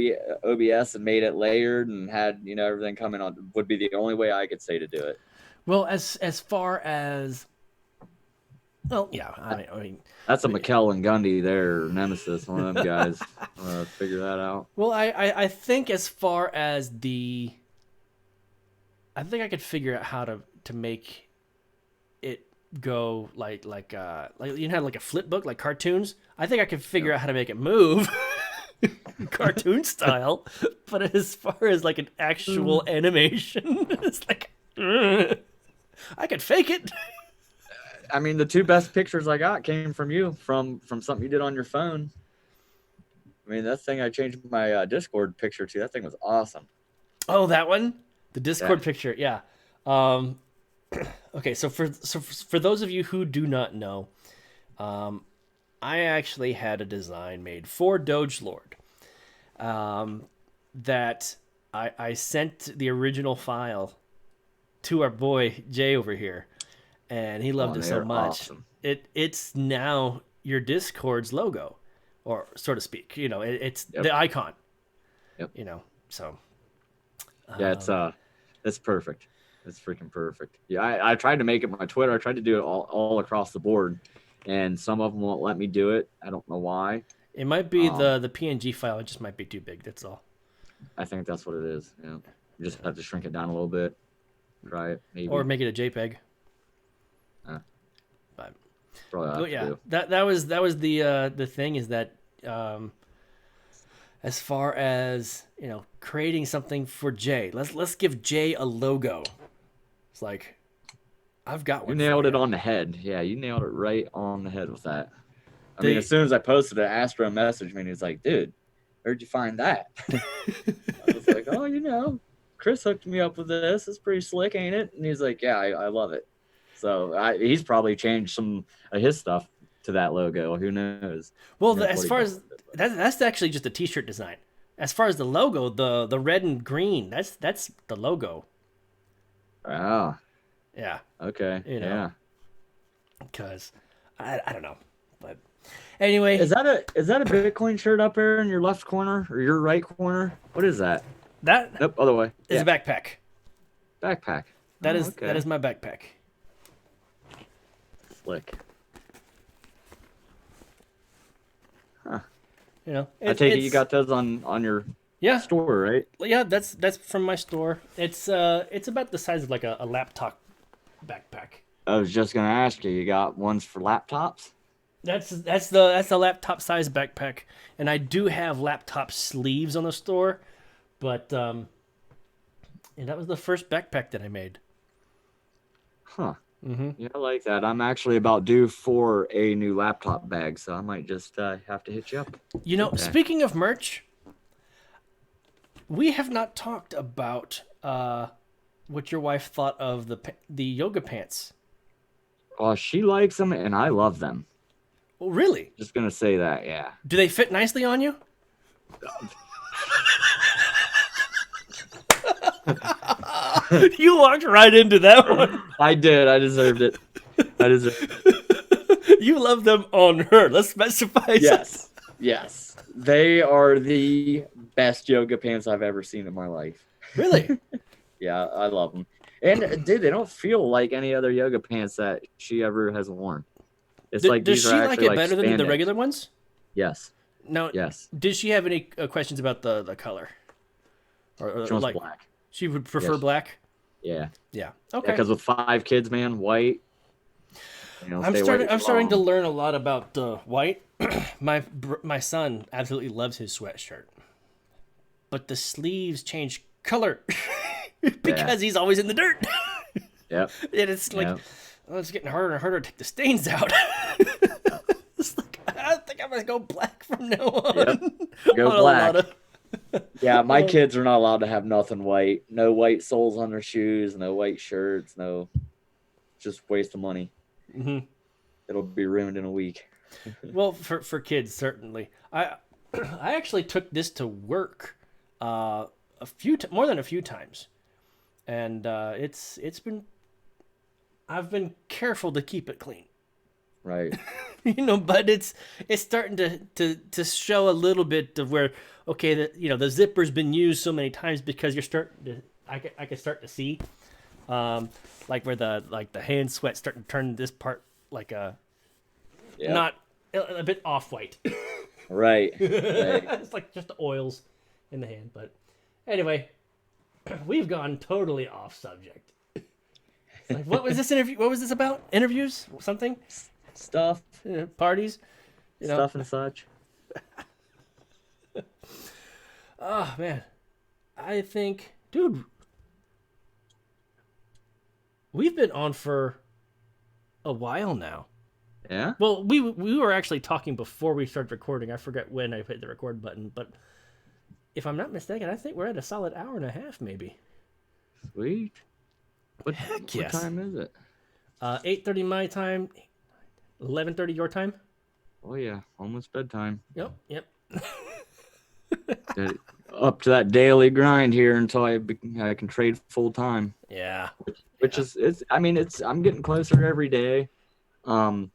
OBS and made it layered and had everything coming on, would be the only way I could say to do it. well, as far as well, yeah. That's a McKell and Gundy there, Nemesis, one of them guys. Figure that out. Well, I think as far as I think I could figure out how to make it go like have like a flip book like cartoons. I think I could figure Yep. out how to make it move cartoon style, but as far as like an actual animation, it's like I could fake it. I mean, the 2 best pictures I got came from you, from something you did on your phone. I mean, that thing I changed my Discord picture to. That thing was awesome. Oh, that one, the Yeah. Discord picture, yeah. Um, okay, so for those of you who do not know, um, I actually had a design made for Doge Lord. That I sent the original file to our boy Jay over here, and he Oh, loved and it so they're much. awesome. It's now your Discord's logo, or so to speak. It's Yep. the icon. Yep. So Yeah, it's perfect. It's freaking perfect. Yeah, I tried to make it my Twitter. I tried to do it all across the board, and some of them won't let me do it. I don't know why. it might be Um, the PNG file. It just might be too big. That's all. I think that's what it is. You just have to shrink it down a little bit. Try it, Or maybe. make it a JPEG. Uh, Probably have But to yeah, do. that was the thing is that as far as creating something for Jay, let's give Jay a logo. It's like I've got You one for nailed you. it on the head. Yeah, you nailed it right on the head with that. I mean, as The soon as I posted it, Astro messaged me and he's like, dude, where'd you find that? I was like, oh, Chris hooked me up with this. It's pretty slick, ain't it? And he's like, yeah, I love it. So he's probably changed some of his stuff to that logo. Who knows? well, Who knows as what he far done as with it? that's actually just a T-shirt design. As far as the logo, the red and green, that's the logo. Ah, Yeah, okay, you know, yeah. because I don't know, but Is anyway, that a Bitcoin shirt up there in your left corner or your right corner? What is that? that Nope, other way. is a Yeah, backpack. backpack. That Oh, is that okay. is my backpack. Slick. Huh. I take it you It's got those on your yeah, store, right? yeah. That's from my store. It's about the size of like a laptop backpack. I was just gonna ask you. You got ones for laptops? That's the laptop size backpack, and I do have laptop sleeves on the store, but and that was the first backpack that I made. Huh. Mm-hmm. Yeah, I like that. I'm actually about due for a new laptop bag, so I might just have to hit you up. Get that. Speaking of merch, we have not talked about what your wife thought of the yoga pants. Well, she likes them, and I love them. Oh, really? Just gonna say that. Yeah. Do they fit nicely on you? You walked right into that one. I did. I deserved it. I deserved it. You love them on her. Let's specify something. Yes. Yes. They are the best yoga pants I've ever seen in my life. Really? Yeah, I love them. And dude, they don't feel like any other yoga pants that she ever has worn. It's like Does these are she like actually it like better than the spandex. regular ones? Yes. Now, Yes. did she have any questions about the color? She wants Like black. she would prefer Yes. black? Yeah. Yeah. Yeah, Okay. because with 5 kids, man, white. Stay white I'm too starting to long. learn a lot about white. My son absolutely loves his sweatshirt, but the sleeves change color Yeah. because he's always in the dirt, Yep. and it's like, Yep. oh, it's getting harder and harder to take the stains out. It's like I think I'm gonna go black from now on. Yep. Go On a lot black. of Yeah, my kids are not allowed to have nothing white. No white soles on their shoes, no white shirts, no, just waste of money. Mhm. It'll be ruined in a week. Well, for kids certainly. I actually took this to work more than a few times, and it's been I've been careful to keep it clean. Right. But it's starting to show a little bit of where okay, the zipper's been used so many times because you're starting to I can start to see like where the hand sweat starting to turn this part like a Yeah. not a bit off white. Right. Right. It's like just the oils in the hand. But anyway, we've gone totally off subject. It's like, what was this interview? What was this about? Interviews? Something? Stuff. Parties? Stuff and such. Oh man, I think, dude, we've been on for a while now. Yeah. Well, we were actually talking before we started recording. I forget when I hit the record button, but if I'm not mistaken, I think we're at a solid hour and a half, maybe. Sweet. What yes. time is it? 8:30 my time, 11:30 your time. Oh yeah, almost bedtime. Yep. Up to that daily grind here until I can trade full time. Yeah. Which is I'm getting closer every day. I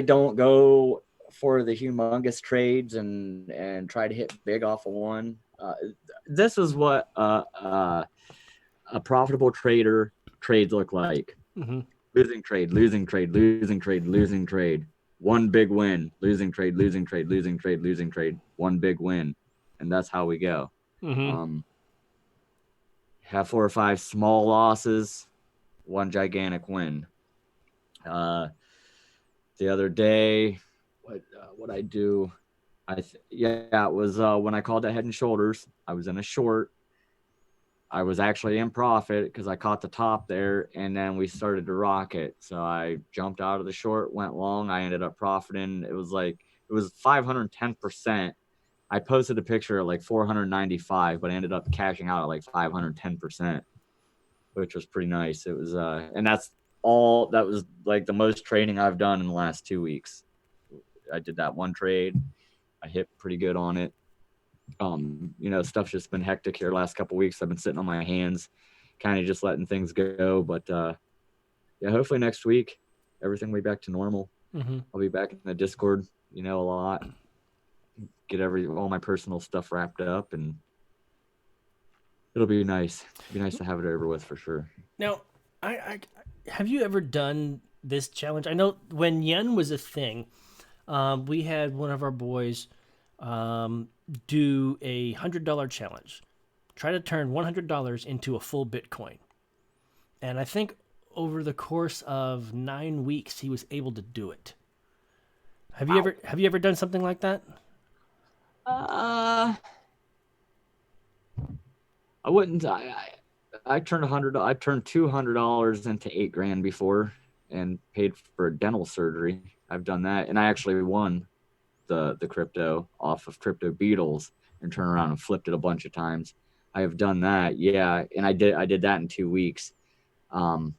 don't go for the humongous trades and try to hit big off of one. This is what a profitable trader trades look like. Mm-hmm. Losing trade, losing trade, losing trade, losing trade. One big win, losing trade, losing trade, losing trade, losing trade. One big win, and that's how we go. Mm-hmm. Have 4 or 5 small losses, one gigantic win. the other day, what I do, yeah, it was when I called it Head and Shoulders. I was in a short. I was actually in profit because I caught the top there, and then we started to rock it. So I jumped out of the short, went long. I ended up profiting. It was 510%. I posted a picture at like 495, but I ended up cashing out at like 510%, which was pretty nice. It was and that was like the most trading I've done in the last 2 weeks. I did that one trade. I hit pretty good on it. Stuff's just been hectic here the last couple of weeks. I've been sitting on my hands, kind of just letting things go. But yeah, hopefully next week everything will be back to normal. Mm-hmm. I'll be back in the Discord, a lot. Get all my personal stuff wrapped up, and it'll be nice. It'll be nice to have it over with for sure. Now, I have you ever done this challenge? I know when yen was a thing, we had one of our boys do $100 challenge, try to turn $100 into a full Bitcoin, and I think over the course of 9 weeks he was able to do it. Have you ever done something like that? I wouldn't. I turned $200 into $8,000 before, and paid for dental surgery. I've done that, and I actually won the crypto off of Crypto Beetles and turned around and flipped it a bunch of times. I have done that, yeah, and I did that in 2 weeks. That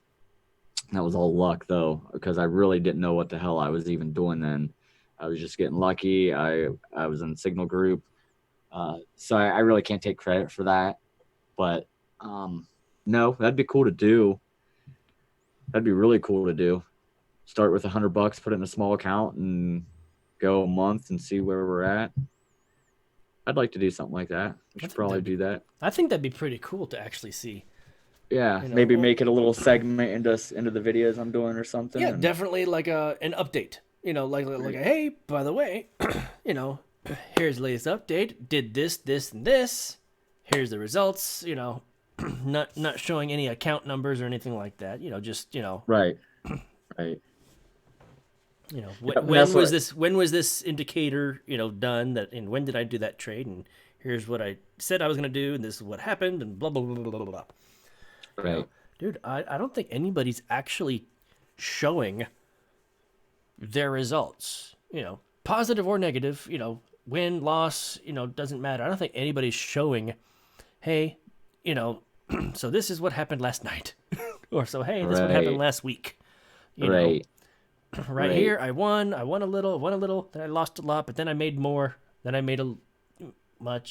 was all luck though, because I really didn't know what the hell I was even doing then. I was just getting lucky. I was in Signal Group, so I really can't take credit for that. But no, that'd be cool to do. That'd be really cool to do. Start with $100, put it in a small account, and go a month and see where we're at. I'd like to do something like that. We should probably do that. I think that'd be pretty cool to actually see. Yeah, maybe make it a little segment into the videos I'm doing or something. Yeah, definitely like an update. Like hey, by the way, here's the latest update. Did this, this, and this. Here's the results. Not showing any account numbers or anything like that. Just Right. When was this indicator done, that, and when did I do that trade, and here's what I said I was going to do, and this is what happened, and blah blah blah blah blah blah. Right. Dude, I don't think anybody's actually showing their results, positive or negative, win, loss, doesn't matter. I don't think anybody's showing, hey, so this is what happened last night. Or so, hey, this is what happened last week. Right. Right here, I won a little, then I lost a lot, but then I made more, then I made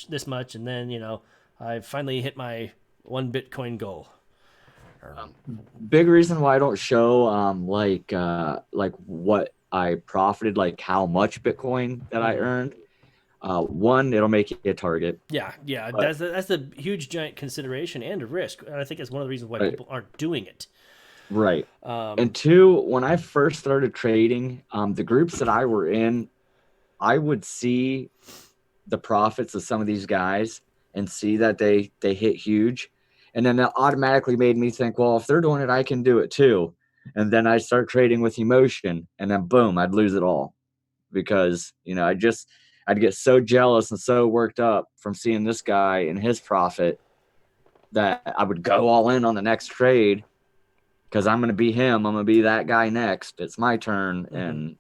this much, and then, I finally hit my 1 Bitcoin goal. Big reason why I don't show like what I profited, like how much Bitcoin that I earned. One, it'll make you a target. Yeah, but that's a huge giant consideration and a risk, and I think it's one of the reasons why people aren't doing it. Right. And two, when I first started trading, the groups that I were in, I would see the profits of some of these guys and see that they hit huge. And then that automatically made me think, well, if they're doing it, I can do it too. And then I start trading with emotion, and then boom, I'd lose it all because, I'd get so jealous and so worked up from seeing this guy and his profit that I would go all in on the next trade because I'm going to be him. I'm going to be that guy next. It's my turn. Mm-hmm. And,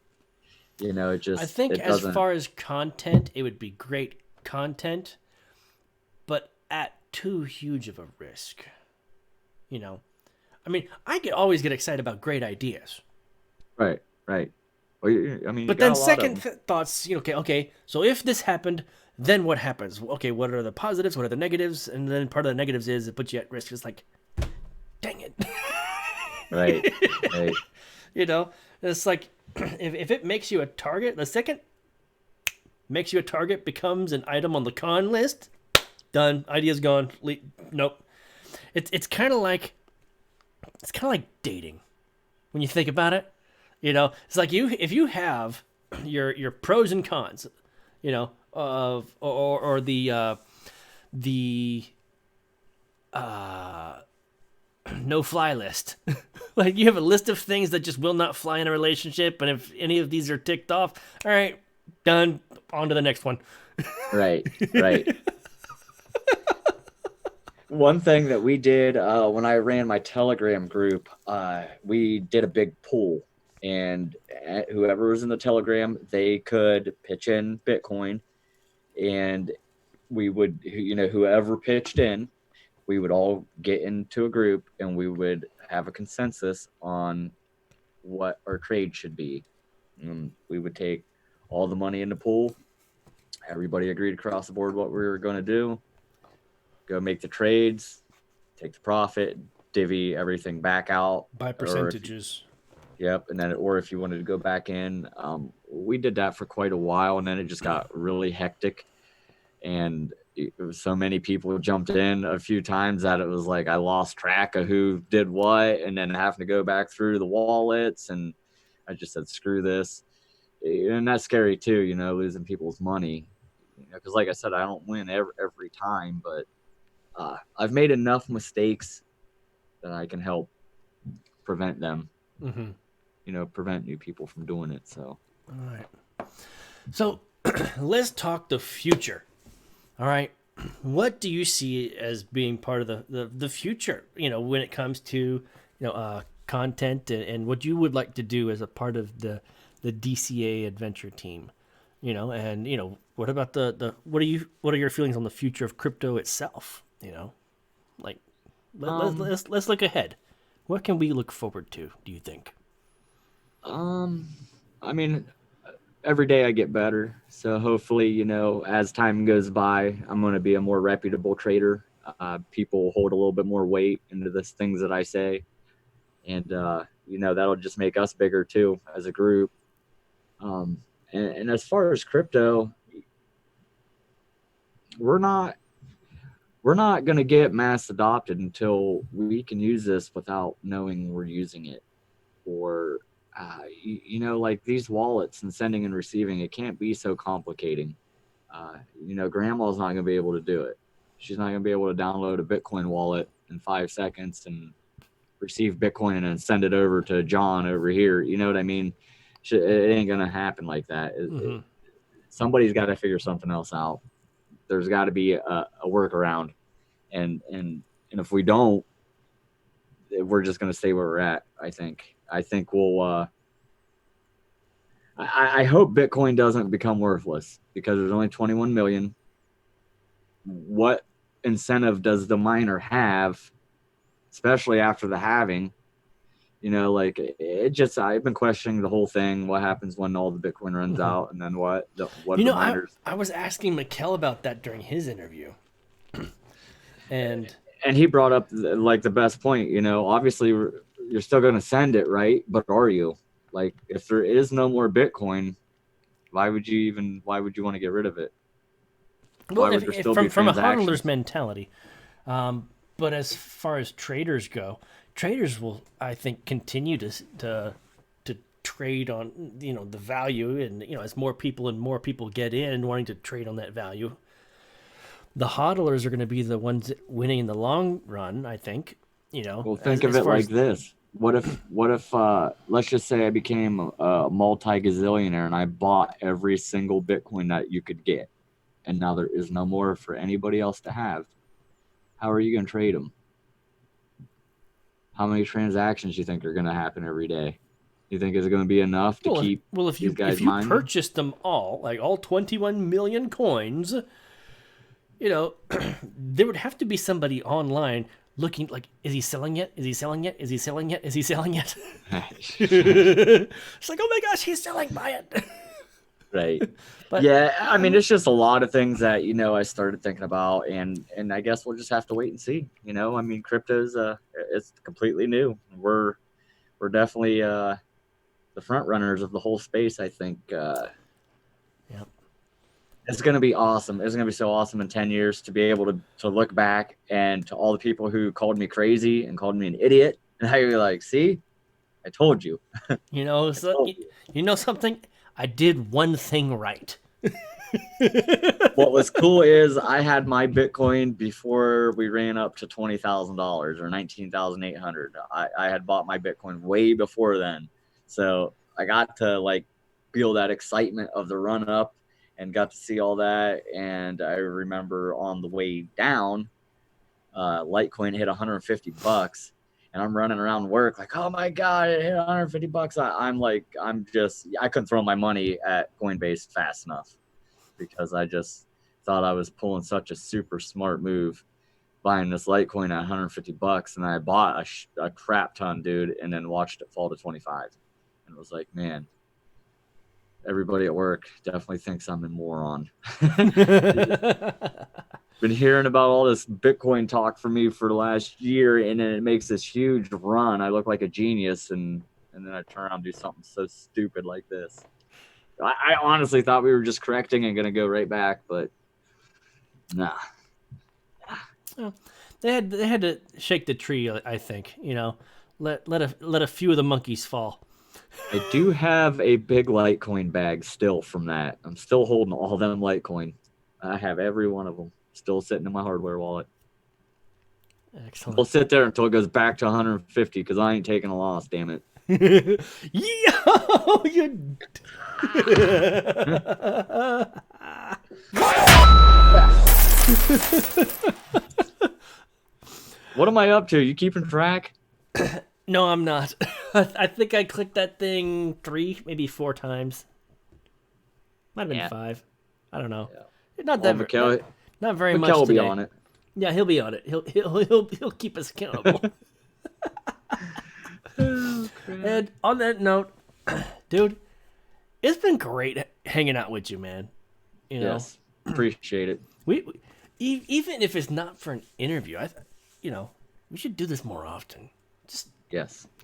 I think as far as content, it would be great content, but at too huge of a risk. I mean, I could always get excited about great ideas. Right. Well, but then second thoughts, okay, so if this happened, then what happens? Okay, what are the positives? What are the negatives? And then part of the negatives is it puts you at risk. It's like, dang it. Right. It's like, if it makes you a target, the second makes you a target becomes an item on the con list, done. Idea's gone. Nope. It's kind of like dating when you think about it. It's like if you have your pros and cons, of or the no fly list Like you have a list of things that just will not fly in a relationship, and if any of these are ticked off, all right, done. On to the next one. Right, right. One thing that we did when I ran my Telegram group, we did a big pool, and whoever was in the Telegram, they could pitch in Bitcoin, and we would, whoever pitched in, we would all get into a group, and we would have a consensus on what our trade should be. And we would take all the money in the pool. Everybody agreed across the board what we were going to do. Go make the trades, take the profit, divvy everything back out, By or if percentages. yep, and then or if you wanted to go back in, we did that for quite a while, and then it just got really hectic, and it was so many people jumped in a few times that it was like I lost track of who did what, and then having to go back through the wallets, and I just said screw this, and that's scary too, losing people's money, because like I said, I don't win every time, but I've made enough mistakes that I can help prevent them, Mm-hmm. prevent new people from doing it. So, All right. So let's talk the future. All right. What do you see as being part of the future, when it comes to, content and what you would like to do as a part of the DCA adventure team, and, what about what are your feelings on the future of crypto itself? Like um, let's look ahead. What can we look forward to, do you think? um, I mean, every day I get better. So hopefully, as time goes by, I'm going to be a more reputable trader. People hold a little bit more weight into the things that I say, and that'll just make us bigger too as a group. Um, and as far as crypto, we're not we're not going to get mass adopted until we can use this without knowing we're using it, or like these wallets and sending and receiving, it can't be so complicating. Grandma's not going to be able to do it. She's not going to be able to download a Bitcoin wallet in 5 seconds and receive Bitcoin and then send it over to John over here. You know what I mean? It ain't going to happen like that. Mm-hmm. Somebody's got to figure something else out. There's got to be a workaround, and if we don't, we're just going to stay where we're at. I think we'll. I hope Bitcoin doesn't become worthless because there's only 21 million. What incentive does the miner have, especially after the halving? Like it just, I've been questioning the whole thing. What happens when all the Bitcoin runs Mm-hmm. out, and then what are the miners? I was asking Mikkel about that during his interview, and And he brought up like the best point. Obviously you're still going to send it, right? But are you? Like, if there is no more Bitcoin, why would you want to get rid of it? well, Why would there if still be from a hodler's transactions? mentality, but as far as traders go, traders will, I think, continue to trade on the value, and as more people get in wanting to trade on that value, the hodlers are going to be the ones winning in the long run. I think Well, think of as it far like as this. What if let's just say I became a multi-gazillionaire and I bought every single Bitcoin that you could get, and now there is no more for anybody else to have. How are you going to trade them? How many transactions do you think are going to happen every day? You think it's going to be enough to well, keep if these you guys mining? purchase them all, like all 21 million coins, there would have to be somebody online looking like, is he selling yet? Is he selling yet? Is he selling yet? Is he selling yet? It's like, oh my gosh, he's selling, buy it. Right. But Yeah, I mean, it's just a lot of things that I started thinking about, and I guess we'll just have to wait and see. I mean, crypto's it's completely new. We're definitely the front runners of the whole space. I think yeah, it's going to be awesome. It's going to be so awesome in 10 years to be able to look back and to all the people who called me crazy and called me an idiot, and how you're like, see, I told you, I so told you. something, I did one thing right. What was cool is I had my Bitcoin before we ran up to $20,000 or 19,800. I had bought my Bitcoin way before then, so I got to like feel that excitement of the run up and got to see all that. And I remember on the way down, Litecoin hit 150 bucks, and I'm running around work like, oh my god, it hit 150 bucks. I couldn't throw my money at Coinbase fast enough because I just thought I was pulling such a super smart move buying this Litecoin at 150 bucks, and I bought a crap ton, dude, and then watched it fall to 25, and it was like, man, everybody at work definitely thinks I'm a moron. Been hearing about all this Bitcoin talk for me for the last year, and then it makes this huge run. I look like a genius, and then I turn around and do something so stupid like this. I honestly thought we were just correcting and gonna go right back, but nah. Well, they had to shake the tree, I think. Let a few of the monkeys fall. I do have a big Litecoin bag still from that. I'm still holding all them Litecoin. I have every one of them still sitting in my hardware wallet. Excellent. We'll sit there until it goes back to 150 because I ain't taking a loss, damn it. Yo, you. What am I up to? You keeping track? No, I'm not. I think I clicked that thing 3, maybe 4 times. Might have been 5. I don't know. Yeah. Not that not very much will today. be on it. Yeah, he'll be on it. He'll keep us accountable. And on that note, dude, it's been great hanging out with you, man. Yes, appreciate it. Even if it's not for an interview, we should do this more often. Just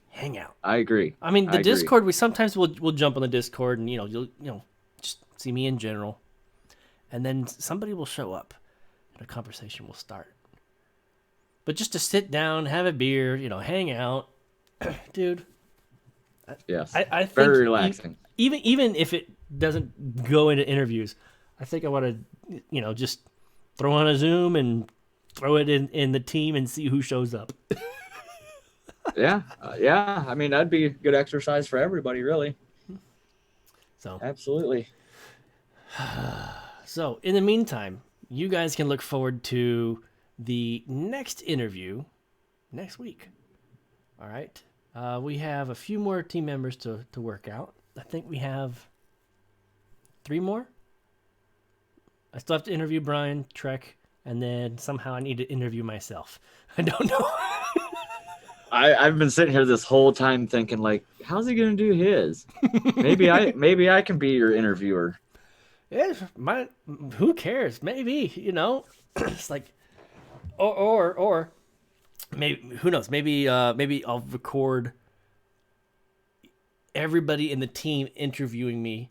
hang out. I agree. I mean, the Discord. We sometimes we'll jump on the Discord, and you'll just see me in general, and then somebody will show up, and a conversation will start. But just to sit down, have a beer, hang out, dude. Yes, I think very relaxing. Even if it doesn't go into interviews, I think I want to, just throw on a Zoom and throw it in the team and see who shows up. Yeah. I mean, that'd be a good exercise for everybody, really. So absolutely. So in the meantime, you guys can look forward to the next interview next week. All right. We have a few more team members to work out. I think we have 3 more. I still have to interview Brian, Trek, and then somehow I need to interview myself. I don't know. I've been sitting here this whole time thinking, like, how's he gonna do his? Maybe I can be your interviewer. Yeah, who cares? Maybe, it's like, or maybe, who knows? Maybe I'll record everybody in the team interviewing me,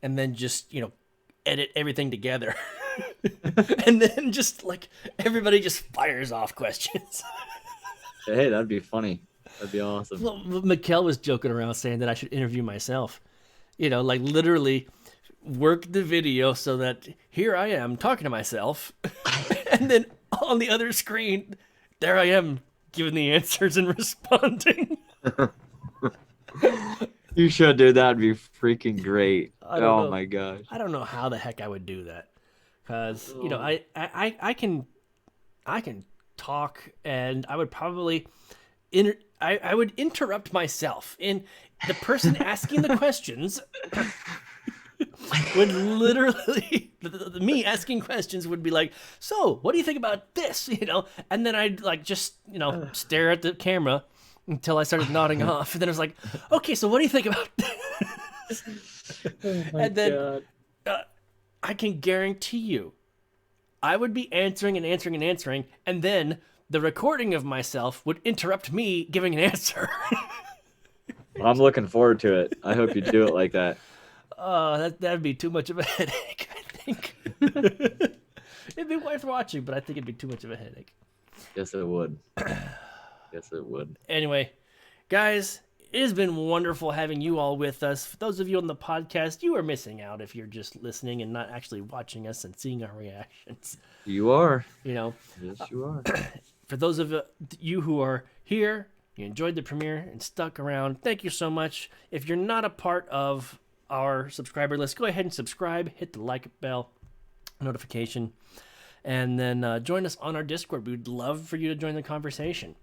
and then just edit everything together, and then just like everybody just fires off questions. Hey, that'd be funny. That'd be awesome. Well, Mikkel was joking around saying that I should interview myself. Like literally work the video so that here I am talking to myself, and then on the other screen, there I am giving the answers and responding. You should, dude. That'd be freaking great. Oh my gosh. I don't know how the heck I would do that, because I can talk, and I would probably I would interrupt myself, and the person asking the questions would literally me asking questions would be like, so what do you think about this, and then I'd like just stare at the camera until I started nodding off, and then I was like, okay, so what do you think about this? And then I can guarantee you I would be answering and answering and answering, and then the recording of myself would interrupt me giving an answer. I'm looking forward to it. I hope you do it like that. That'd be too much of a headache, I think. It'd be worth watching, but I think it'd be too much of a headache. Yes, it would. Yes, it would. Anyway, guys, It has been wonderful having you all with us. For those of you on the podcast, you are missing out if you're just listening and not actually watching us and seeing our reactions. You are. You know, Yes, you are. for those of you who are here, you enjoyed the premiere and stuck around, thank you so much. If you're not a part of our subscriber list, go ahead and subscribe, hit the like bell notification, and then join us on our Discord. We'd love for you to join the conversation.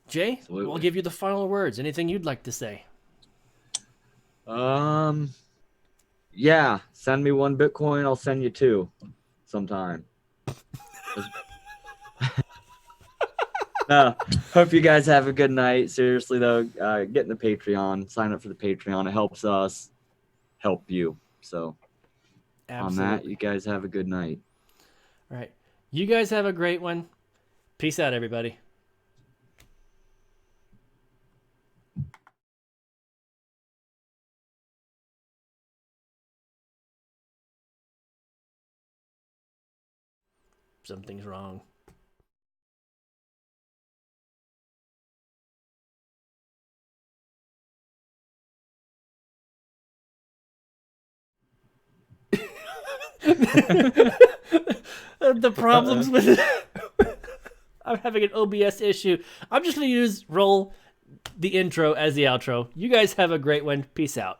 Jay, Absolutely. we'll give you the final words. Anything you'd like to say? Yeah, send me 1 Bitcoin, I'll send you 2 sometime. No, hope you guys have a good night. Seriously though, get in the Patreon, sign up for the Patreon. It helps us help you. So Absolutely. on that, you guys have a good night. All right. You guys have a great one. Peace out, everybody. Something's wrong. The problems with I'm having an OBS issue. I'm just going to roll the intro as the outro. You guys have a great one. Peace out.